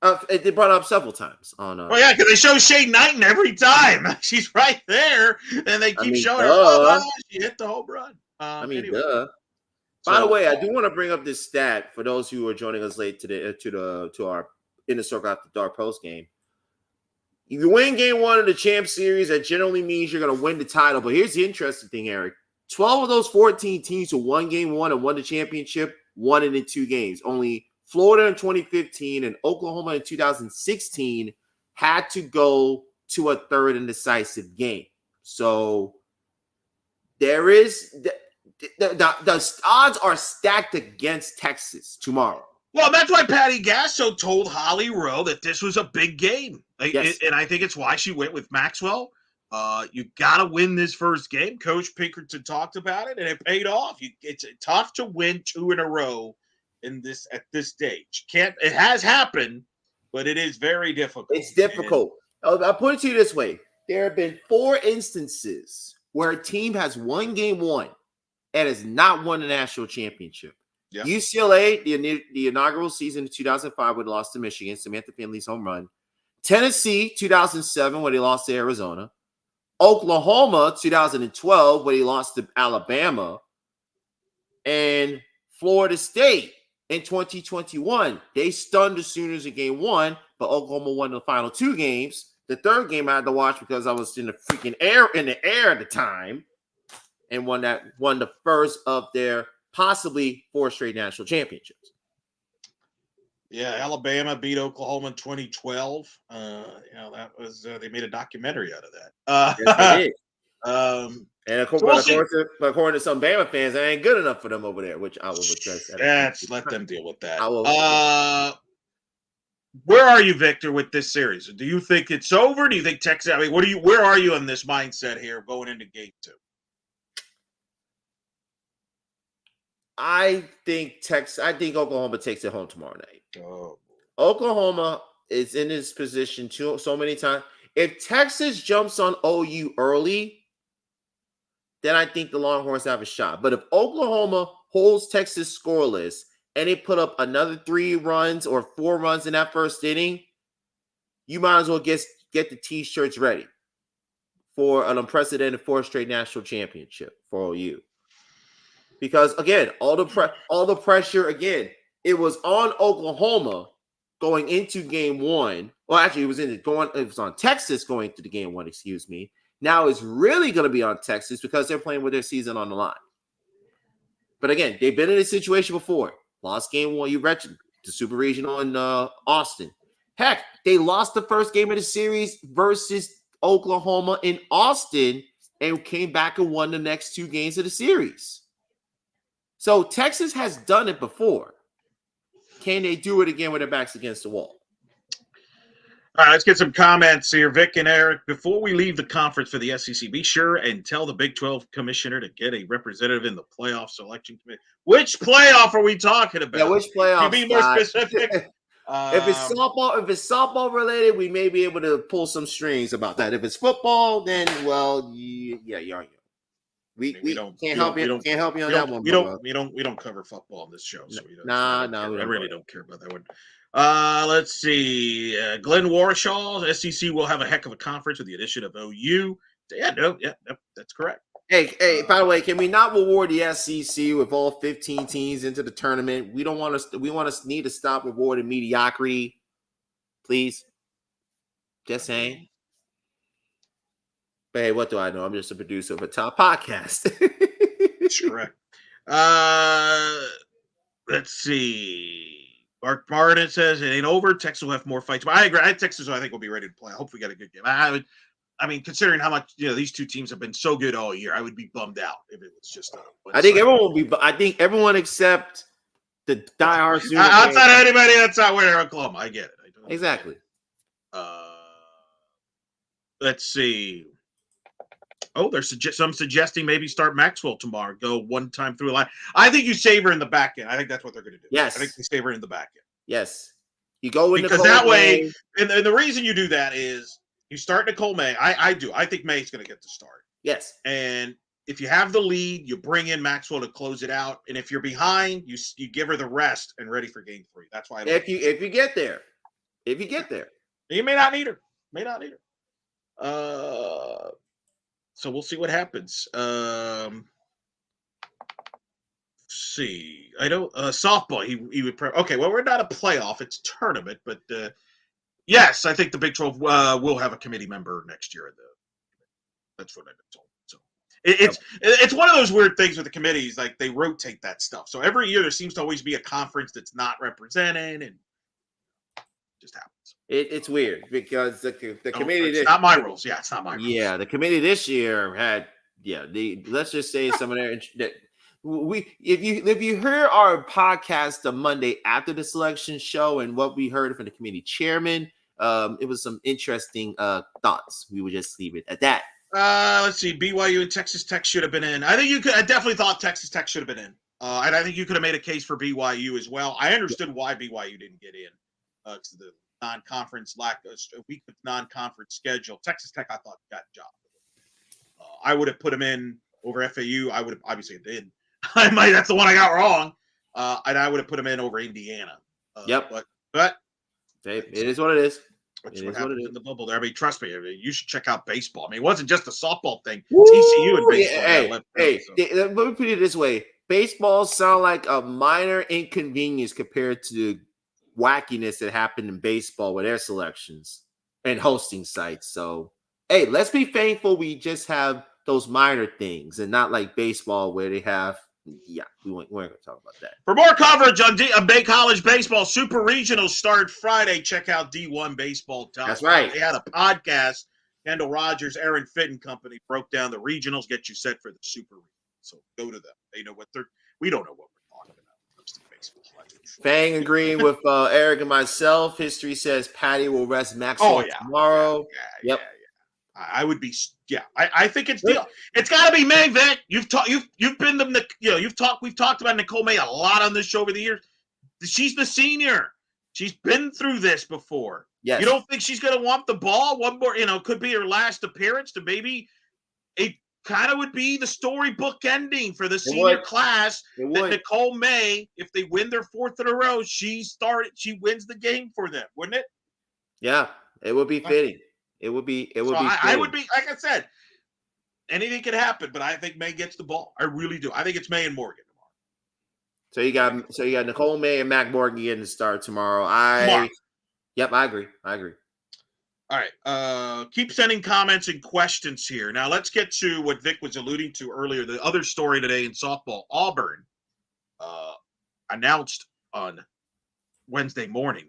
up. They brought it up several times on. Yeah, because they show Shane Knighton every time. She's right there, and they keep showing her. She hit the home run. Anyway. Duh. By the way, I do want to bring up this stat for those who are joining us late today to our In the Circle After Dark post game. If you win game 1 of the champ series, that generally means you're going to win the title. But here's the interesting thing, Eric. 12 of those 14 teams who won game 1 and won the championship won it in 2 games. Only Florida in 2015 and Oklahoma in 2016 had to go to a third and decisive game. So there is the odds are stacked against Texas tomorrow. Well, that's why Patty Gasso told Holly Rowe that this was a big game. Yes. And I think it's why she went with Maxwell. You got to win this first game. Coach Pinkerton talked about it, and it paid off. It's tough to win 2 in a row at this stage. It has happened, but it is very difficult. It's difficult. I'll put it to you this way. There have been 4 instances where a team has won game 1 and has not won the national championship. Yeah. UCLA, the inaugural season in 2005, when they lost to Michigan, Samantha Finley's home run. Tennessee, 2007, when they lost to Arizona. Oklahoma, 2012, when they lost to Alabama. And Florida State in 2021. They stunned the Sooners in game 1, but Oklahoma won the final 2 games. The third game I had to watch because I was in the freaking air at the time, and won the first of their possibly 4 straight national championships. Yeah, Alabama beat Oklahoma in 2012. That was they made a documentary out of that. Yes, they did. And according to some Bama fans, that ain't good enough for them over there, which I will address. Let them deal with that. Where are you, Victor, with this series? Do you think it's over? Do you think Texas? I mean, where are you in this mindset here going into game 2? I think Oklahoma takes it home tomorrow night. Oh. Oklahoma is in this position so many times. If Texas jumps on OU early, then I think the Longhorns have a shot. But if Oklahoma holds Texas scoreless and they put up another 3 runs or 4 runs in that first inning, you might as well get the T-shirts ready for an unprecedented 4th straight national championship for OU. Because again, all the pressure again, it was on Oklahoma going into game 1. Well, actually, it was on Texas going into the game 1. Excuse me. Now it's really going to be on Texas because they're playing with their season on the line. But again, they've been in this situation before. Lost game 1. You mentioned the Super Regional in Austin. Heck, they lost the first game of the series versus Oklahoma in Austin and came back and won the next 2 games of the series. So Texas has done it before. Can they do it again with their backs against the wall? All right, let's get some comments here, Vic and Eric. Before we leave the conference for the SEC, be sure and tell the Big 12 commissioner to get a representative in the playoff selection committee. Which playoff are we talking about? Yeah, which Can you playoff? be more Scott? specific? If it's softball related, we may be able to pull some strings about that. If it's football, then yeah. We can't help you. Can't help you on that one. We don't cover football on this show, so we don't. I really don't care about that one. Let's see. Glenn Warshaw, SEC will have a heck of a conference with the addition of OU. That's correct. Hey, by the way, can we not reward the SEC with all 15 teams into the tournament? We don't want to. We need to stop rewarding mediocrity, please. Just saying. But hey, what do I know? I'm just a producer of a top podcast. That's correct. Let's see. Mark Barnett says it ain't over. Texas will have more fights. But I agree. Texas, I think, will be ready to play. I hope we get a good game. I mean, considering how much these two teams have been so good all year, I would be bummed out if it was just. I think everyone will be. I think everyone except the diehard. Outside of anybody that's not winning Oklahoma, I get it. Exactly. Let's see. Oh, there's some suggesting maybe start Maxwell tomorrow. Go one time through a line. I think you save her in the back end. I think that's what they're going to do. Yes. I think they save her in the back end. Yes. You go in because that way, and the reason you do that is you start Nicole May. I do. I think May's going to get the start. Yes. And if you have the lead, you bring in Maxwell to close it out. And if you're behind, you give her the rest and ready for game 3. That's why. If you get there, you may not need her. So we'll see what happens. See. I don't softball. He would okay. Well, we're not a playoff; it's a tournament. But yes, I think the Big 12 will have a committee member next year. That's what I've been told. So it's one of those weird things with the committees. Like they rotate that stuff. So every year there seems to always be a conference that's not represented, and it just happens. It's weird because the committee. It's not my rules. Yeah, it's not my rules. Yeah, the committee this year had let's just say some of their if you hear our podcast the Monday after the selection show and what we heard from the committee chairman, it was some interesting thoughts. We would just leave it at that. Let's see. BYU and Texas Tech should have been in. I definitely thought Texas Tech should have been in. And I think you could have made a case for BYU as well. I understood why BYU didn't get in. Because the non-conference a week of non-conference schedule. Texas Tech, I thought, got a job. I would have put them in over FAU. I would have obviously did. That's the one I got wrong. And I would have put them in over Indiana. Yep. But it is what it is. Which is what happens in the bubble there. I mean, trust me. You should check out baseball. I mean, it wasn't just a softball thing. TCU and baseball. Let me put it this way: baseball sound like a minor inconvenience compared to the wackiness that happened in baseball with their selections and hosting sites. So, hey, let's be thankful we just have those minor things and not like baseball where they have. Yeah, we weren't going to talk about that. For more coverage on Bay College baseball, Super Regionals start Friday. Check out D1 Baseball. That's right. They had a podcast. Kendall Rogers, Aaron Fitton Company broke down the regionals, get you set for the Super Regionals. So go to them. They know what we don't know what we're talking about when it comes to baseball. Fang agreeing with Eric and myself. History says Patty will rest Maxwell tomorrow. Yeah. I would be. Yeah, I think it's deal. It's got to be May, Vic. You've been the we've talked about Nicole May a lot on this show over the years. She's the senior. She's been through this before. Yes. You don't think she's going to want the ball? One more, could be her last appearance to maybe it kind of would be the storybook ending for the senior class. That Nicole May, if they win their 4th in a row, she wins the game for them, wouldn't it? Yeah, it would be fitting. It would be. I would be, like I said, anything could happen, but I think May gets the ball. I really do. I think it's May and Morgan tomorrow. So you got Nicole May and Mac Morgan getting the start tomorrow. Yep, I agree. All right. Keep sending comments and questions here. Now let's get to what Vic was alluding to earlier. The other story today in softball, Auburn announced on Wednesday morning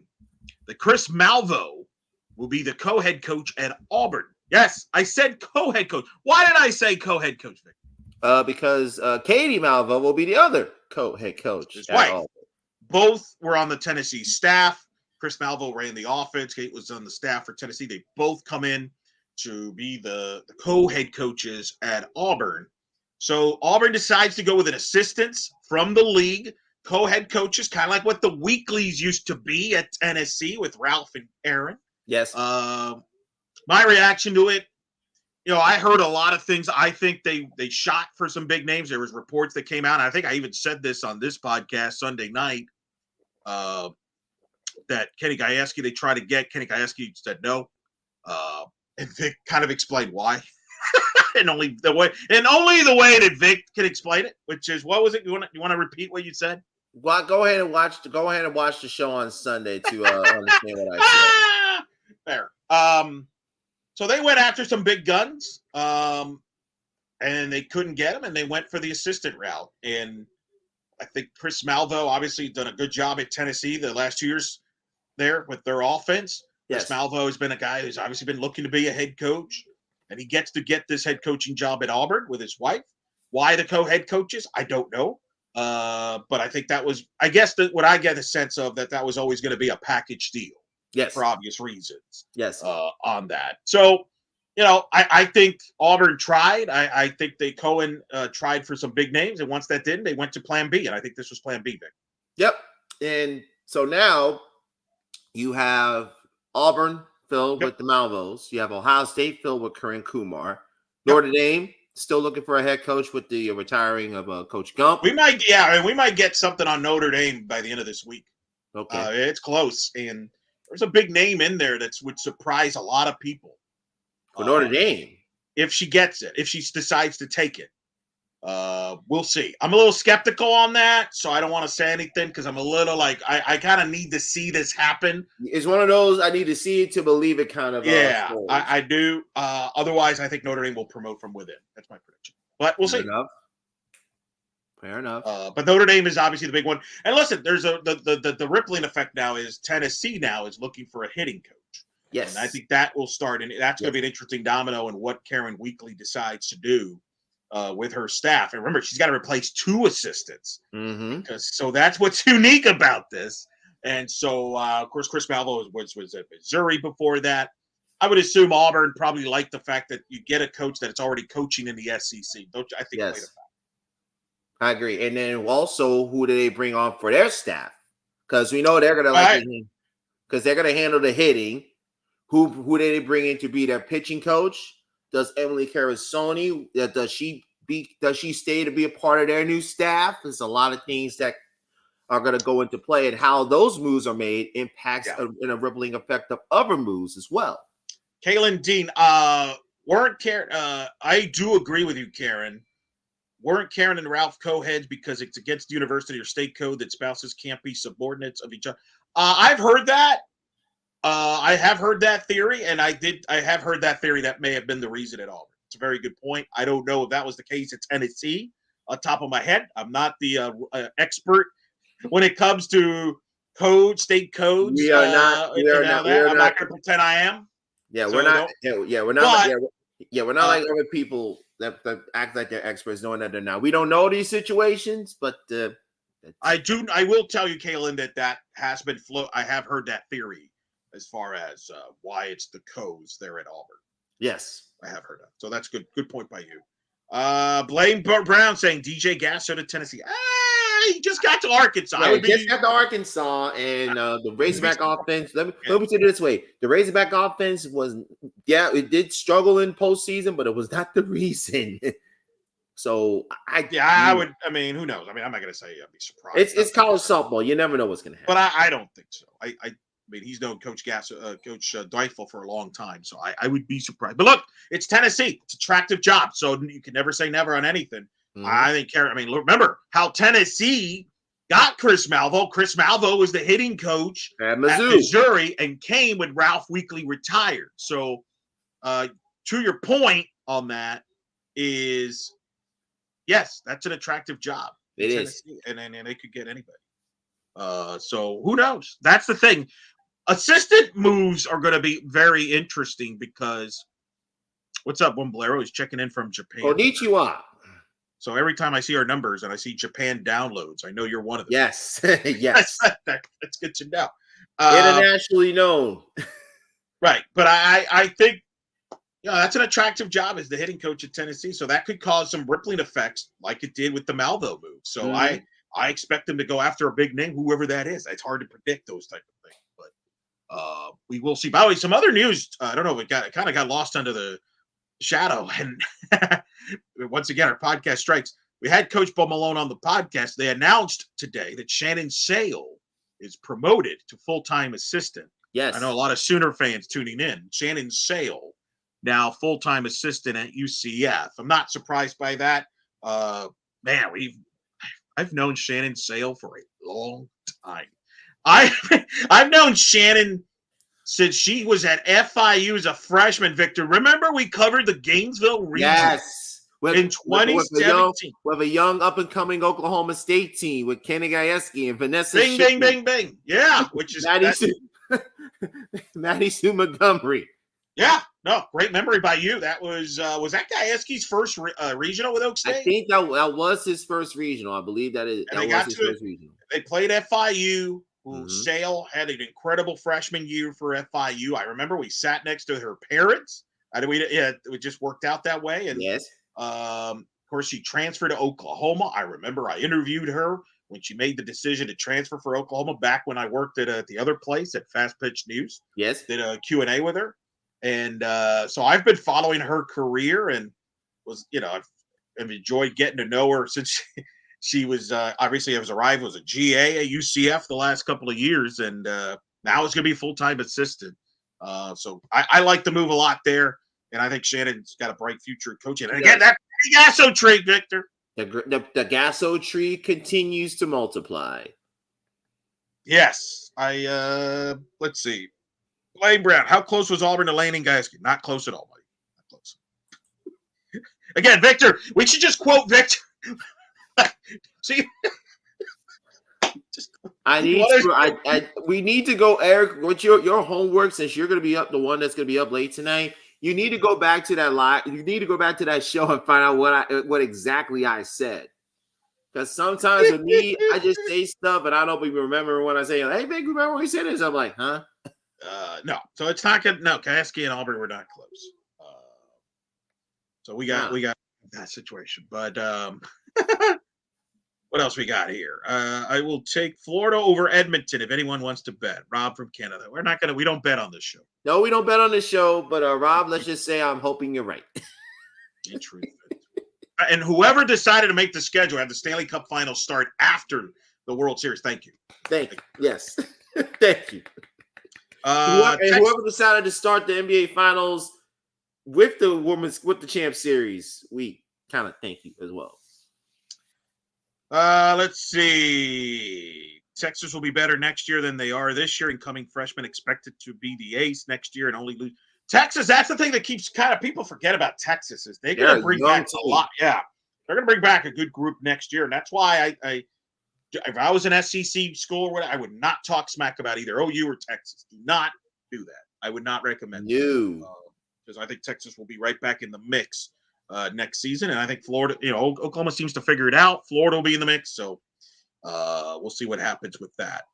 that Chris Malvo will be the co-head coach at Auburn. Yes, I said co-head coach. Why did I say co-head coach, Vic? Because Katie Malvo will be the other co-head coach. His wife. Auburn. Both were on the Tennessee staff. Chris Malvo ran the offense. Kate was on the staff for Tennessee. They both come in to be the co-head coaches at Auburn. So Auburn decides to go with an assistants from the league, co-head coaches, kind of like what the weeklies used to be at Tennessee with Ralph and Aaron. Yes. My reaction to it, I heard a lot of things. I think they shot for some big names. There was reports that came out. And I think I even said this on this podcast Sunday night that Kenny Gajewski, they tried to get. Kenny Gajewski said no. And Vic kind of explained why. and only the way that Vic can explain it, which is, what was it? You want to repeat what you said? Well, go ahead and watch the show on Sunday to understand what I said. Fair. So they went after some big guns, and they couldn't get them, and they went for the assistant route. And I think Chris Malvo obviously done a good job at Tennessee the last 2 years there with their offense. Yes. Chris Malvo has been a guy who's obviously been looking to be a head coach, and he gets to get this head coaching job at Auburn with his wife. Why the co-head coaches? I don't know. But I think that was, I guess, what I get a sense of that was always going to be a package deal. Yes. For obvious reasons. Yes. On that. So, I think Auburn tried. I think Cohen tried for some big names, and once that didn't, they went to Plan B, and I think this was Plan B, Vic. Yep. And so now you have Auburn filled with the Malvos. You have Ohio State filled with Kareem Kumar. Notre Dame still looking for a head coach with the retiring of Coach Gump. We might get something on Notre Dame by the end of this week. Okay. It's close, and there's a big name in there that would surprise a lot of people. For Notre Dame. If she gets it, if she decides to take it. We'll see. I'm a little skeptical on that, so I don't want to say anything because I'm a little I kind of need to see this happen. It's one of those I need to see it to believe it kind of. Yeah, I do. Otherwise, I think Notre Dame will promote from within. That's my prediction. But we'll see. Fair enough. But Notre Dame is obviously the big one. And listen, there's the rippling effect now is Tennessee now is looking for a hitting coach. Yes. And I think that will start, and that's going to be an interesting domino in what Karen Weekly decides to do with her staff. And remember, she's got to replace 2 assistants. Mm-hmm. So that's what's unique about this. And so, of course, Chris Malvo was at Missouri before that. I would assume Auburn probably liked the fact that you get a coach that's already coaching in the SEC. Don't you? I think. Yes. I agree. And then also, who do they bring on for their staff? Because we know they're going to because they're going to handle the hitting. Who do they bring in to be their pitching coach? Does Emily Carasoni, does she stay to be a part of their new staff? There's a lot of things that are going to go into play, and how those moves are made impacts in a rippling effect of other moves as well. Kaylin Dean, weren't Karen? I do agree with you, Karen. Weren't Karen and Ralph co-heads because it's against the university or state code that spouses can't be subordinates of each other? I've heard that. I have heard that theory, and I have heard that theory that may have been the reason at all. It's a very good point. I don't know if that was the case at Tennessee. On top of my head, I'm not the expert when it comes to state codes. We are not. I'm not going to pretend I am. Yeah, we're not. We're not. We're not like other people that act like they're experts, knowing that they're not. We don't know these situations, but I will tell you, Kaylin, that has been I have heard that theory as far as why it's the codes there at Auburn. Yes, I have heard that. So that's good. Good point by you. Blaine Brown saying DJ Gasso to Tennessee. He just got to Arkansas. Yeah, just got to Arkansas, and the Razorback offense. Let me put it this way: the Razorback offense it did struggle in postseason, but it was not the reason. So I would. I mean, who knows? I mean, I'm not going to say I'd be surprised. It's college softball. You never know what's going to happen. But I don't think so. I mean, he's known Coach Coach Deifel for a long time, so I would be surprised. But look, it's Tennessee. It's an attractive job, so you can never say never on anything. Mm-hmm. I think. I mean, remember how Tennessee got Chris Malvo. Chris Malvo was the hitting coach at Missouri, and came when Ralph Weekly retired. So, to your point on that is, yes, that's an attractive job. It is, and they could get anybody. So who knows? That's the thing. Assistant moves are going to be very interesting because what's up, Wumblero? He's checking in from Japan. Konnichiwa. So every time I see our numbers and I see Japan downloads, I know you're one of them. Yes. Yes. That's good to know. Internationally known. Right. But I think that's an attractive job as the hitting coach at Tennessee. So that could cause some rippling effects like it did with the Malvo move. So I expect them to go after a big name, whoever that is. It's hard to predict those type of things. But we will see. By the way, some other news. I don't know. It kind of got lost under the shadow. And once again, our podcast strikes. We had Coach Bo Malone on the podcast. They announced today that Shannon Sale is promoted to full-time assistant. Yes. I know a lot of Sooner fans tuning in. Shannon Sale, now full-time assistant at UCF. I'm not surprised by that. Man, I've known Shannon Sale for a long time. I've known Shannon since she was at FIU as a freshman, Victor. Remember we covered the Gainesville region? Yes. In 2017. With a young up-and-coming Oklahoma State team with Kenny Gajewski and Vanessa Bing, Shipman. bing, bing, bing. Yeah, which is Maddie Sue Montgomery. Yeah, no, great memory by you. That was that Gajewski's first regional with Oak State? I think that was his first regional. I believe that was his first regional. They played FIU. Sale had an incredible freshman year for FIU. I remember we sat next to her parents. It just worked out that way. And yes. Of course, she transferred to Oklahoma. I remember I interviewed her when she made the decision to transfer for Oklahoma back when I worked at the other place at Fast Pitch News. Yes. Did a Q&A with her. And so I've been following her career and I've enjoyed getting to know her since she was obviously was a GA at UCF the last couple of years. And now it's going to be full-time assistant. So I like the move a lot there. And I think Shannon's got a bright future coaching. And again, that Gasso tree, Victor. The Gasso tree continues to multiply. Yes. Let's see. Blaine Brown, how close was Auburn to Lanning Gajewski? Not close at all, buddy. Not close. Again, Victor, we should just quote Victor. See? We need to go, Eric, with your homework, since you're going to be the one that's going to be up late tonight. You need to go back to that live. You need to go back to that show and find out what exactly I said. Because sometimes with me, I just say stuff and I don't even remember when I say, "Hey, Vic, remember when we said this?" I'm like, "Huh?" No. So it's not good. No, Gajewski and Auburn were not close. So we got that situation. But what else we got here? I will take Florida over Edmonton if anyone wants to bet. Rob from Canada. We don't bet on this show. No, we don't bet on this show, but Rob, let's just say I'm hoping you're right. In truth. And whoever decided to make the schedule had the Stanley Cup Finals start after the World Series. Thank you. Thank you. Yes. Thank you. Whoever decided to start the NBA Finals with the Champ Series, we kind of thank you as well. Let's see. Texas will be better next year than they are this year. Incoming freshmen expected to be the ace next year and only lose. Texas, that's the thing that keeps kind of people forget about Texas is they're going to bring back a lot. Yeah, they're going to bring back a good group next year, and that's why if I was an SEC school or whatever, I would not talk smack about either OU or Texas. Do not do that. I would not recommend that because I think Texas will be right back in the mix next season, and I think Florida, Oklahoma seems to figure it out. Florida will be in the mix, so we'll see what happens with that.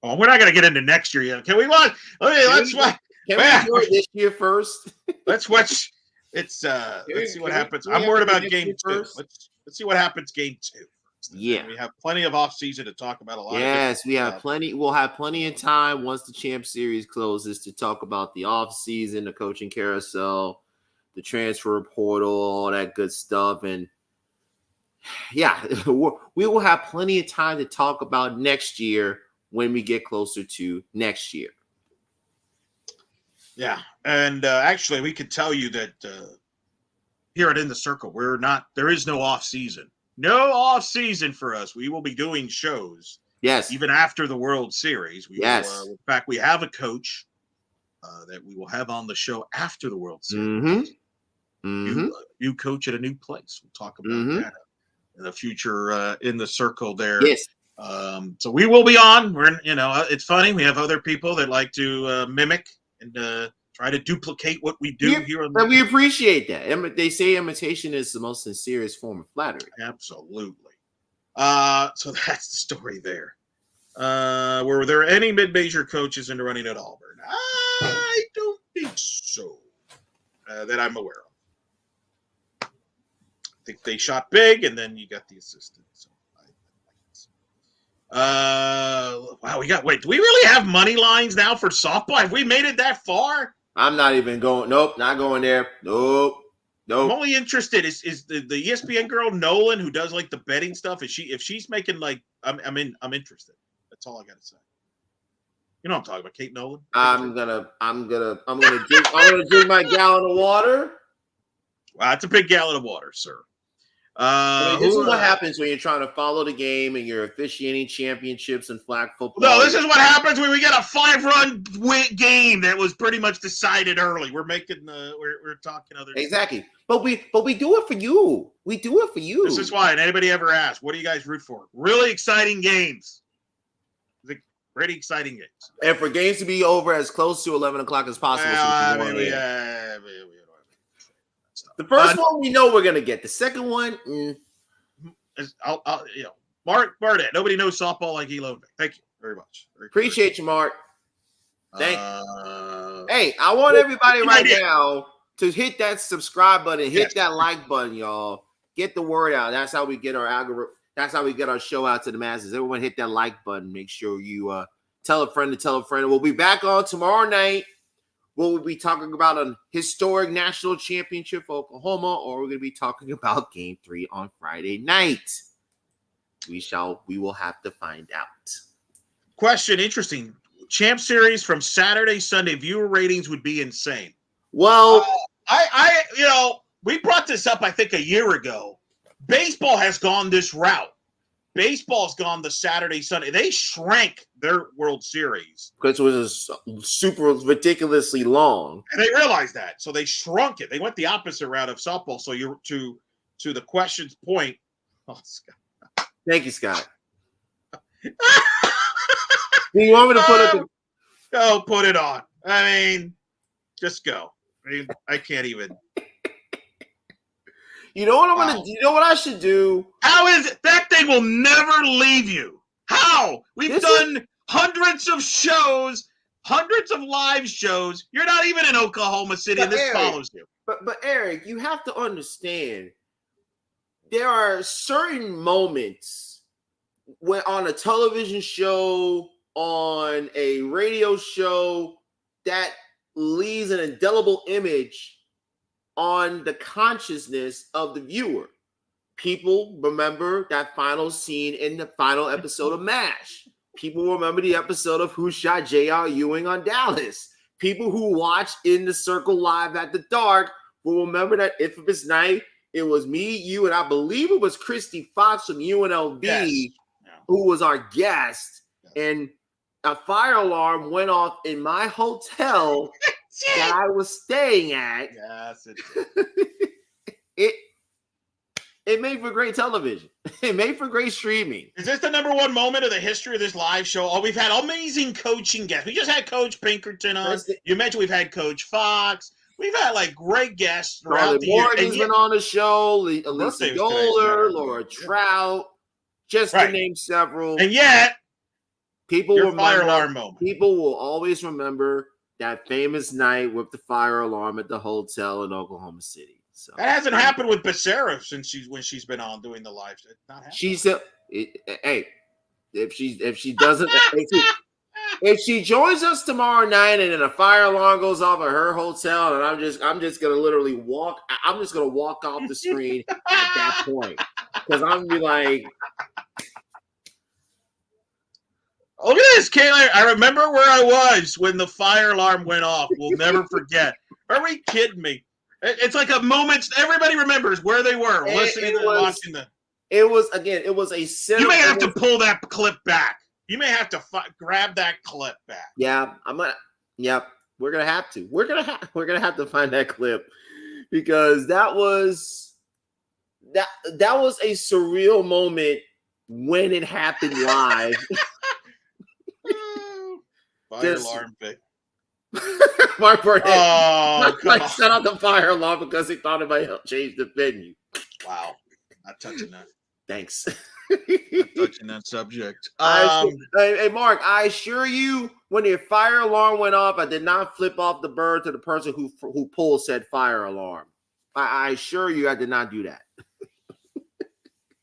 We're not going to get into next year yet. Can we watch? Let's watch. Can we enjoy this year first? Let's watch. Let's see what happens. I'm worried about game 2. Let's see what happens game 2. Yeah, we have plenty of off season to talk about a lot. Yes, we have plenty. We'll have plenty of time once the Champ Series closes to talk about the off season, the coaching carousel, the transfer portal, all that good stuff, and yeah, we will have plenty of time to talk about next year when we get closer to next year. Yeah, and actually, we could tell you that here at In the Circle, there is no off season. No off season for us. We will be doing shows. Yes. Even after the World Series. Yes. In fact, we have a coach that we will have on the show after the World Series. Mm-hmm. You coach at a new place. We'll talk about that in the future in the circle there. Yes. So we will be on. It's funny. We have other people that like to mimic and try to duplicate what we do here on the. We appreciate that. They say imitation is the most sincerest form of flattery. Absolutely. So that's the story there. Were there any mid-major coaches in the running at Auburn? I don't think so, that I'm aware of. I think they shot big, and then you got the assistant. So, wow, do we really have money lines now for softball? Have we made it that far? I'm not even going. Nope, not going there. Nope. I'm only interested. Is the ESPN girl Nolan, who does like the betting stuff? If she's making like I'm interested. That's all I gotta say. You know what I'm talking about, Kate Nolan. I'm gonna drink my gallon of water. Wow, it's a big gallon of water, sir. This is what happens when you're trying to follow the game and you're officiating championships and flag football. No, this is what happens when we get a 5-run game that was pretty much decided early. We're making we're talking other exactly, but we do it for you. We do it for you. This is why. And anybody ever asked, what do you guys root for? Really exciting games. Pretty exciting games. And for games to be over as close to 11 o'clock as possible. The first one we know we're gonna get. The second one, Mark Barnett. Nobody knows softball like Elo. Thank you very much. Appreciate you, Mark. Thank Hey, I want everybody right now to hit that subscribe button, hit that like button, y'all. Get the word out. That's how we get our algorithm. That's how we get our show out to the masses. Everyone hit that like button. Make sure you tell a friend to tell a friend. We'll be back on tomorrow night. Will we be talking about a historic national championship for Oklahoma, or we're going to be talking about Game 3 on Friday night? We will have to find out. Question, interesting. Champ Series from Saturday, Sunday, viewer ratings would be insane. Well, we brought this up, I think, a year ago. Baseball has gone this route. Baseball's gone the Saturday, Sunday. They shrank their World Series. Because it was super ridiculously long. And they realized that. So they shrunk it. They went the opposite route of softball. So you're to the question's point. Oh, Scott. Thank you, Scott. Do you want me to put it? Go put it on. I mean, just go. I mean, I can't even. You know what I'm gonna do? You know what I should do? How is it? That thing will never leave you. How? We've done hundreds of shows, hundreds of live shows. You're not even in Oklahoma City, and this follows you. But Eric, you have to understand there are certain moments when on a television show, on a radio show, that leaves an indelible image on the consciousness of the viewer. People remember that final scene in the final episode of MASH. People remember the episode of Who Shot J.R. Ewing on Dallas. People who watched In the Circle live at the dark will remember that infamous night. It was me, you, and I believe it was Christy Fox from UNLV who was our guest. And a fire alarm went off in my hotel that I was staying at. Yes, it made for great television. It made for great streaming. Is this the number one moment of the history of this live show? Oh, we've had amazing coaching guests. We just had Coach Pinkerton on. You mentioned we've had Coach Fox. We've had like great guests throughout the year. Morgan's been on the show. Elisa Goller, Laura Trout, just to name several. And yet, people will fire alarm moment. People will always remember that famous night with the fire alarm at the hotel in Oklahoma City. So that hasn't happened with Becerra since she's been on doing the live. It's not happening. If she joins us tomorrow night and then a fire alarm goes off at her hotel, and I'm just gonna literally walk. I'm just gonna walk off the screen at that point because I'm gonna be like. Look at this, Kayla. I remember where I was when the fire alarm went off. We'll never forget. Are we kidding me? It's like a moment. Everybody remembers where they were listening and watching the. It was a cinema. You may have to pull that clip back. You may have to grab that clip back. Yeah, we're gonna have to. We're gonna have to find that clip because that was a surreal moment when it happened live. Fire alarm thing. Mark Burnett. Oh, set out the fire alarm because he thought it might help change the venue. Wow. Not touching that. Thanks. Not touching that subject. Hey, Mark, I assure you, when the fire alarm went off, I did not flip off the bird to the person who pulled said fire alarm. I assure you, I did not do that.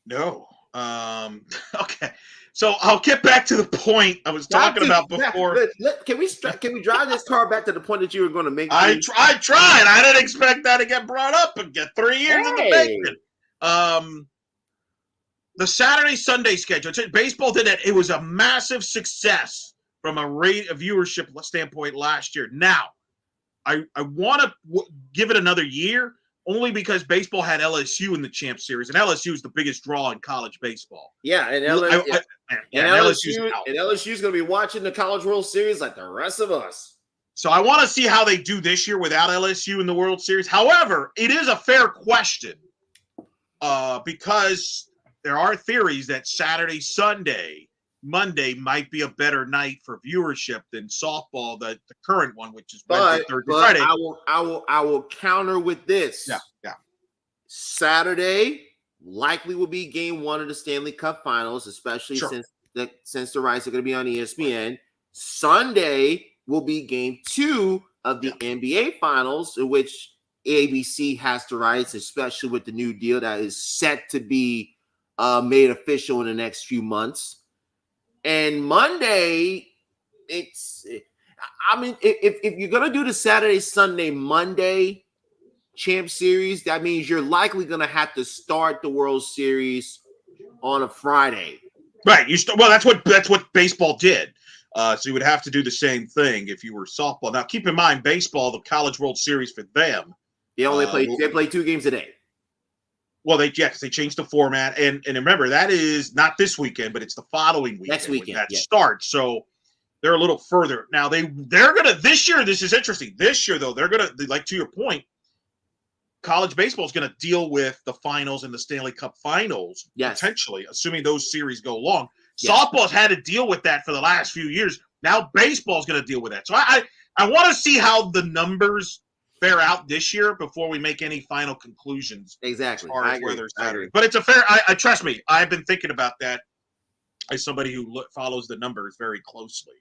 No. Okay. So I'll get back to the point I was talking about before. Can we drive this car back to the point that you were going to make? I tried. I didn't expect that to get brought up and get 3 years in the making. The Saturday Sunday schedule. Baseball did it. It was a massive success from a viewership standpoint last year. Now, I want to give it another year only because baseball had LSU in the Champ Series, and LSU is the biggest draw in college baseball. Yeah, and LSU's going to be watching the College World Series like the rest of us. So I want to see how they do this year without LSU in the World Series. However, it is a fair question because there are theories that Saturday, Sunday, Monday might be a better night for viewership than softball, the current one, which is Wednesday, Thursday, Friday. I will counter with this. Yeah. Saturday likely will be game 1 of the Stanley Cup Finals, especially since the rights are going to be on ESPN. Sunday will be game 2 of the NBA Finals, in which ABC has the rights, especially with the new deal that is set to be made official in the next few months. And Monday, if you're going to do the Saturday, Sunday, Monday Champ Series, that means you're likely going to have to start the World Series on a Friday. Right. Well, that's what baseball did. So you would have to do the same thing if you were softball. Now, keep in mind, baseball, the College World Series for them, they play 2 games a day. Well, they changed the format, and remember that is not this weekend, but it's the following weekend. Next weekend that starts. So they're a little further now. They're gonna this year. This is interesting. This year, though, they're gonna, like, to your point, college baseball is gonna deal with the finals and the Stanley Cup Finals potentially, assuming those series go long. Softball's had to deal with that for the last few years. Now baseball's gonna deal with that. So I want to see how the numbers bear out this year before we make any final conclusions. Exactly. As far as whether Saturday. But it's a fair. I trust me. I've been thinking about that as somebody who follows the numbers very closely.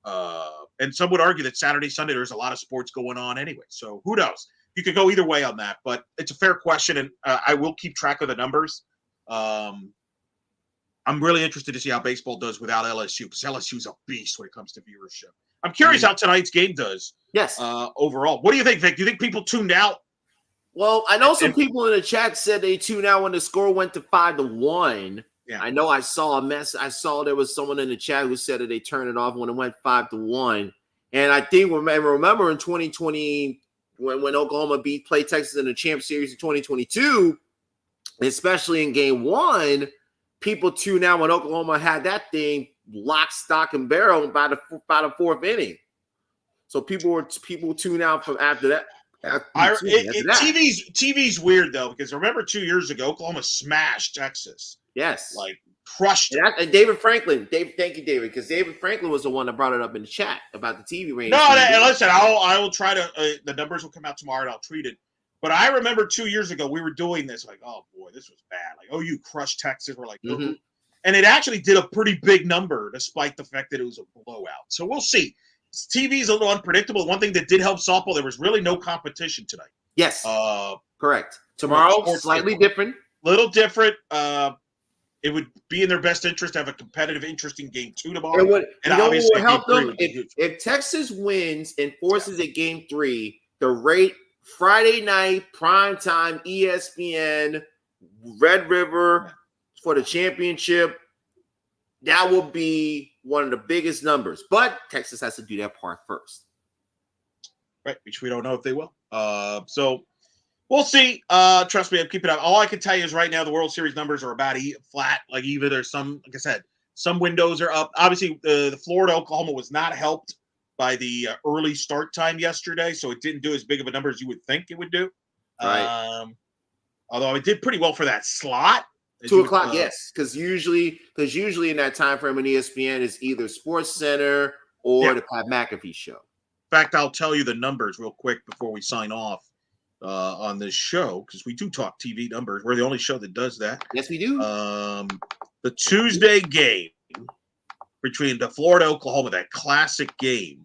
And some would argue that Saturday, Sunday, there's a lot of sports going on anyway. So who knows? You could go either way on that. But it's a fair question, and I will keep track of the numbers. I'm really interested to see how baseball does without LSU, because LSU's a beast when it comes to viewership. I'm curious how tonight's game does. Yes. Overall, what do you think, Vic? Do you think people tuned out? Well, I know some people in the chat said they tuned out when the score went to 5-1. Yeah. I know I saw a mess. I saw there was someone in the chat who said that they turned it off when it went 5-1. And I think remember in 2020 when Oklahoma played Texas in the Champ Series in 2022, especially in game 1, people tuned out when Oklahoma had that thing lock, stock, and barrel by the 4th inning. So people tune out from after that. TV's weird though, because remember 2 years ago Oklahoma smashed Texas. Yes, like crushed it. And David Franklin, thank you, David, because David Franklin was the one that brought it up in the chat about the TV ratings. No, listen, I will try to. The numbers will come out tomorrow, and I'll treat it. But I remember 2 years ago we were doing this, like, oh boy, this was bad. Like, you crushed Texas. We're like, and it actually did a pretty big number, despite the fact that it was a blowout. So we'll see. TV is a little unpredictable. One thing that did help softball, there was really no competition tonight. Yes, correct. Tomorrow, slightly different. Little different. It would be in their best interest to have a competitive, interesting game 2 tomorrow. What would help them if Texas wins and forces a game 3, the rate Friday night, primetime, ESPN, Red River for the championship, that will be one of the biggest numbers. But Texas has to do that part first. Right, which we don't know if they will. So we'll see. Trust me, I'm keeping up. All I can tell you is right now the World Series numbers are about flat, like even. There's some, like I said, some windows are up. Obviously, the Florida-Oklahoma was not helped by the early start time yesterday, so it didn't do as big of a number as you would think it would do. Right. Although it did pretty well for that slot. 2 o'clock, yes, because usually in that time frame on ESPN is either Sports Center or the Pat McAfee show. In fact, I'll tell you the numbers real quick before we sign off on this show, because we do talk TV numbers. We're the only show that does that. Yes, we do. the Tuesday game between the Florida-Oklahoma, that classic game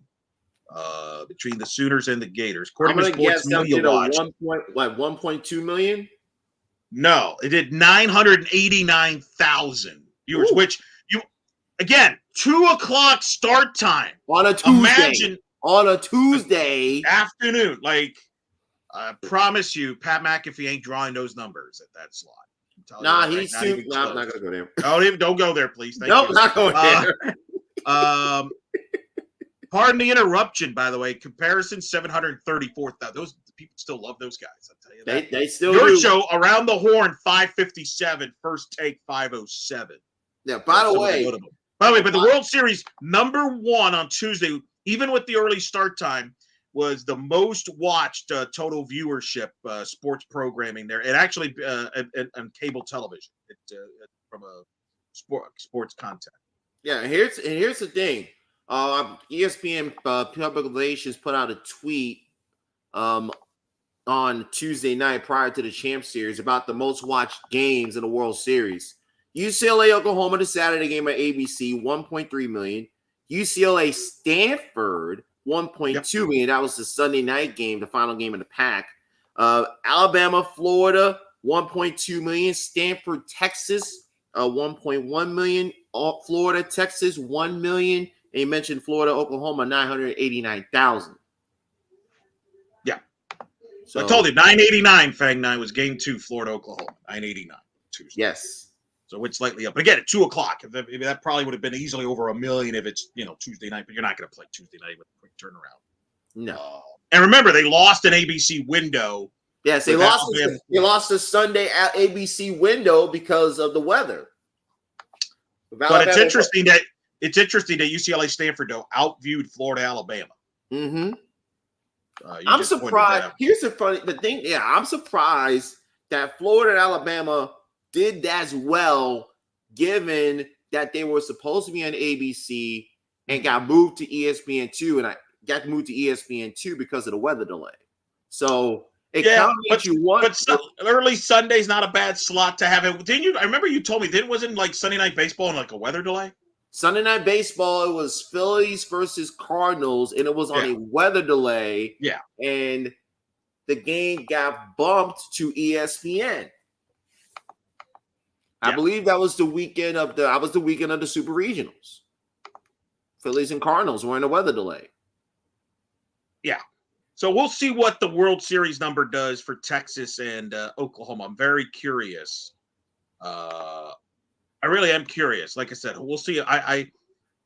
between the Sooners and the Gators. I'm According going to to guess Sports that Media did a Watch, 1.2 million? no, it did 989,000 viewers, Ooh. which you, again, 2:00 start time. On a Tuesday. Imagine on a Tuesday afternoon. Like, I promise you, Pat McAfee ain't drawing those numbers at that slot. Nah, he's too. Nah, I'm not gonna go there. Don't go there, please. Thank Nope, you. not going there. Pardon the interruption, by the way. Comparison 734,000. Those people still love those guys. I'll tell you that. They still Your do. show around the horn 557, first take 507. Yeah. By the way, but the World Series #1 on Tuesday, even with the early start time, was the most watched total viewership sports programming there. It actually on cable television from a sports content. Yeah, and here's the thing. ESPN Public Relations put out a tweet on Tuesday night prior to the Champ Series about the most watched games in the World Series. UCLA Oklahoma, the Saturday game at ABC, 1.3 million. UCLA Stanford, 1.2 million. That was the Sunday night game, the final game of the pack. Alabama, Florida, 1.2 million. Stanford, Texas, 1.1 million. Florida, Texas, 1 million. And you mentioned Florida, Oklahoma, 989,000. Yeah. So I told you, 989, Fang 9 was game 2, Florida, Oklahoma. 989 Tuesday. Yes. So it's slightly up. But again, at 2:00, that probably would have been easily over 1 million if it's Tuesday night. But you're not going to play Tuesday night with a quick turnaround. No. And remember, they lost an ABC window. Yes, they lost the Sunday at ABC window because of the weather. But it's interesting that UCLA Stanford though outviewed Florida Alabama. Mm-hmm. I'm surprised. Here's the thing. Yeah, I'm surprised that Florida and Alabama did as well, given that they were supposed to be on ABC and got moved to ESPN2, and I got moved to ESPN2 because of the weather delay. So it kind of makes you want. But early Sunday's not a bad slot to have it. Didn't you? I remember you told me wasn't like Sunday Night Baseball and like a weather delay. Sunday Night Baseball, it was Phillies versus Cardinals, and it was on a weather delay. Yeah, and the game got bumped to ESPN. I believe that was the weekend of the Super Regionals. Phillies and Cardinals were in a weather delay. Yeah. So we'll see what the World Series number does for Texas and Oklahoma. I'm very curious. I really am curious. Like I said, we'll see. I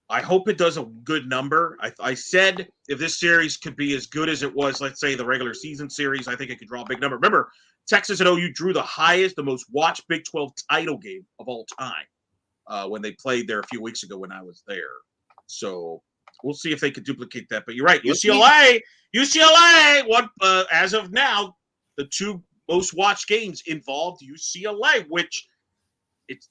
hope it does a good number. I said if this series could be as good as it was, let's say the regular season series, I think it could draw a big number. Remember, Texas and OU drew the most watched Big 12 title game of all time when they played there a few weeks ago when I was there. So we'll see if they could duplicate that. But you're right, UCLA. What as of now, the 2 most watched games involved UCLA, which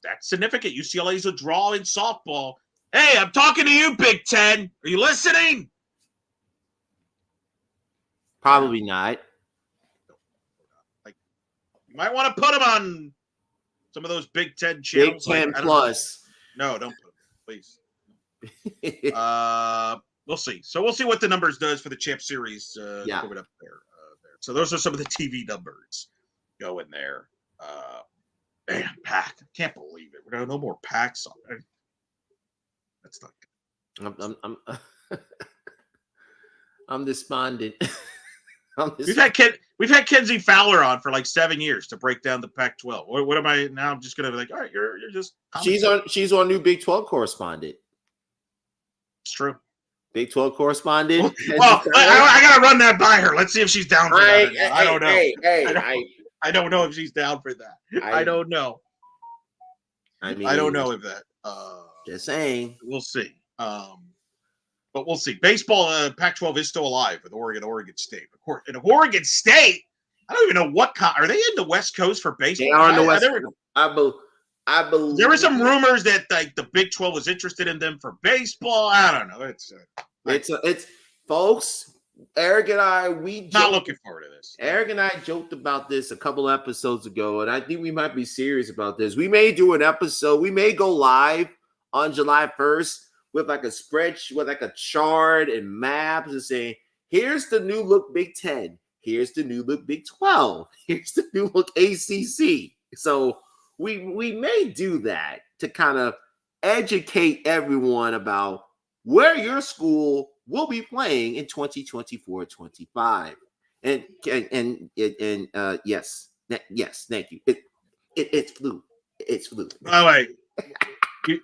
that's significant. UCLA is a draw in softball. Hey, I'm talking to you, Big Ten. Are you listening? Probably not. You might want to put them on some of those Big Ten channels. Big Ten Plus. No, don't put them, please. We'll see. So we'll see what the numbers does for the Champ Series going up there. So those are some of the TV numbers going there. Man, pack. I can't believe it. We're gonna no more packs on it. That's not good. I'm despondent. We've had Kenzie Fowler on for like 7 years to break down the Pac-12. What am I now? I'm just gonna be like, all right, you're just. She's on new Big 12 correspondent. It's true. Big 12 correspondent. Well, I gotta run that by her. Let's see if she's down for that. I don't know. I don't know if she's down for that. I don't know. I mean, I don't know if that. Just saying. We'll see. But we'll see. Baseball, Pac-12 is still alive with Oregon State. Of course, in Oregon State, I don't even know are they in the West Coast for baseball? They are in the West Coast. I believe there were some rumors that like the Big 12 was interested in them for baseball. I don't know. It's folks. Eric and I, Not looking forward to this. Eric and I joked about this a couple episodes ago, and I think we might be serious about this. We may do an episode. We may go live on July 1st with like a spreadsheet, with like a chart and maps and saying, here's the new look Big 10. Here's the new look Big 12. Here's the new look ACC. So we may do that to kind of educate everyone about where your school will be playing in 2024-25. And yes, thank you. It's fluid. It's fluid. By the way,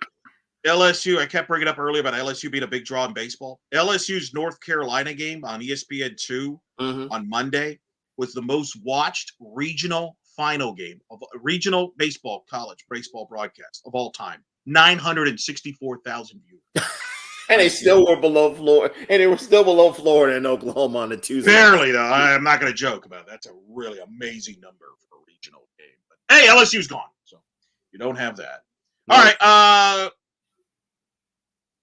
LSU, I kept bringing up earlier about LSU being a big draw in baseball. LSU's North Carolina game on ESPN2 on Monday was the most watched regional final game of regional baseball, college baseball broadcast of all time. 964,000 viewers. And they still were below Florida. And they were still below Florida and Oklahoma on the Tuesday. Barely, though. I'm not going to joke about it. That's a really amazing number for a regional game. But hey, LSU's gone, so you don't have that. No. All right.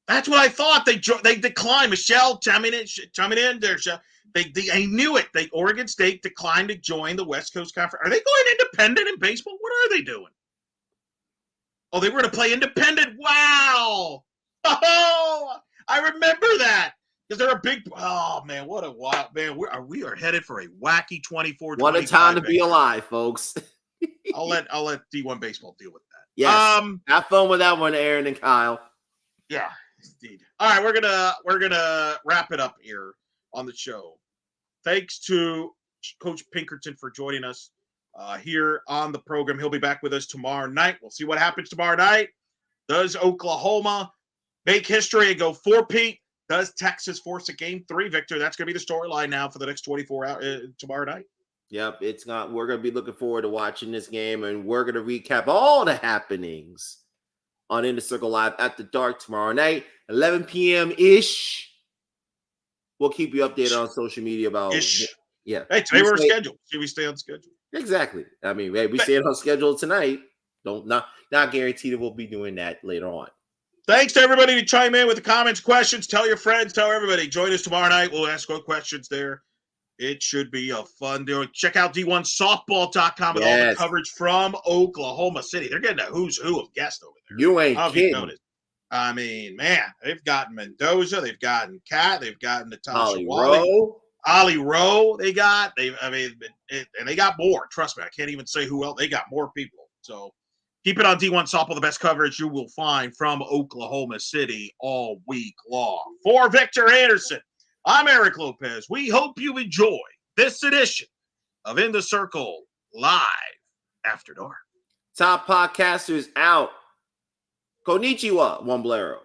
That's what I thought. They declined. Michelle, coming in there. They knew it. Oregon State declined to join the West Coast Conference. Are they going independent in baseball? What are they doing? Oh, they were going to play independent. Wow. Oh, I remember that because they're a big. Oh man, what a wild man! We are headed for a wacky 24. What a time to be alive, folks. I'll let D1 baseball deal with that. Yes. Have fun with that one, Aaron and Kyle. Yeah, indeed. All right, we're gonna wrap it up here on the show. Thanks to Coach Pinkerton for joining us here on the program. He'll be back with us tomorrow night. We'll see what happens tomorrow night. Does Oklahoma make history and go 4-peat? Does Texas force a game 3 victory? That's going to be the storyline now for the next 24 hours tomorrow night. Yep, we're going to be looking forward to watching this game, and we're going to recap all the happenings on In the Circle Live at the dark tomorrow night, 11 p.m.-ish. We'll keep you updated on social media about yeah. Hey, today we're scheduled. Should we stay on schedule? Exactly. I mean, hey, we stayed on schedule tonight. Not guaranteed that we'll be doing that later on. Thanks to everybody to chime in with the comments, questions. Tell your friends, tell everybody. Join us tomorrow night. We'll ask all questions there. It should be a fun deal. Check out D1softball.com and all the coverage from Oklahoma City. They're getting a who's who of guests over there. You ain't kidding. I mean, man, they've gotten Mendoza, they've gotten Kat, they've gotten Natasha Ollie Rowe. They got and they got more. Trust me, I can't even say who else. They got more people. So keep it on D1 Softball, the best coverage you will find from Oklahoma City all week long. For Victor Anderson, I'm Eric Lopez. We hope you enjoy this edition of In the Circle Live After Dark. Top podcasters out. Konnichiwa, Womblero.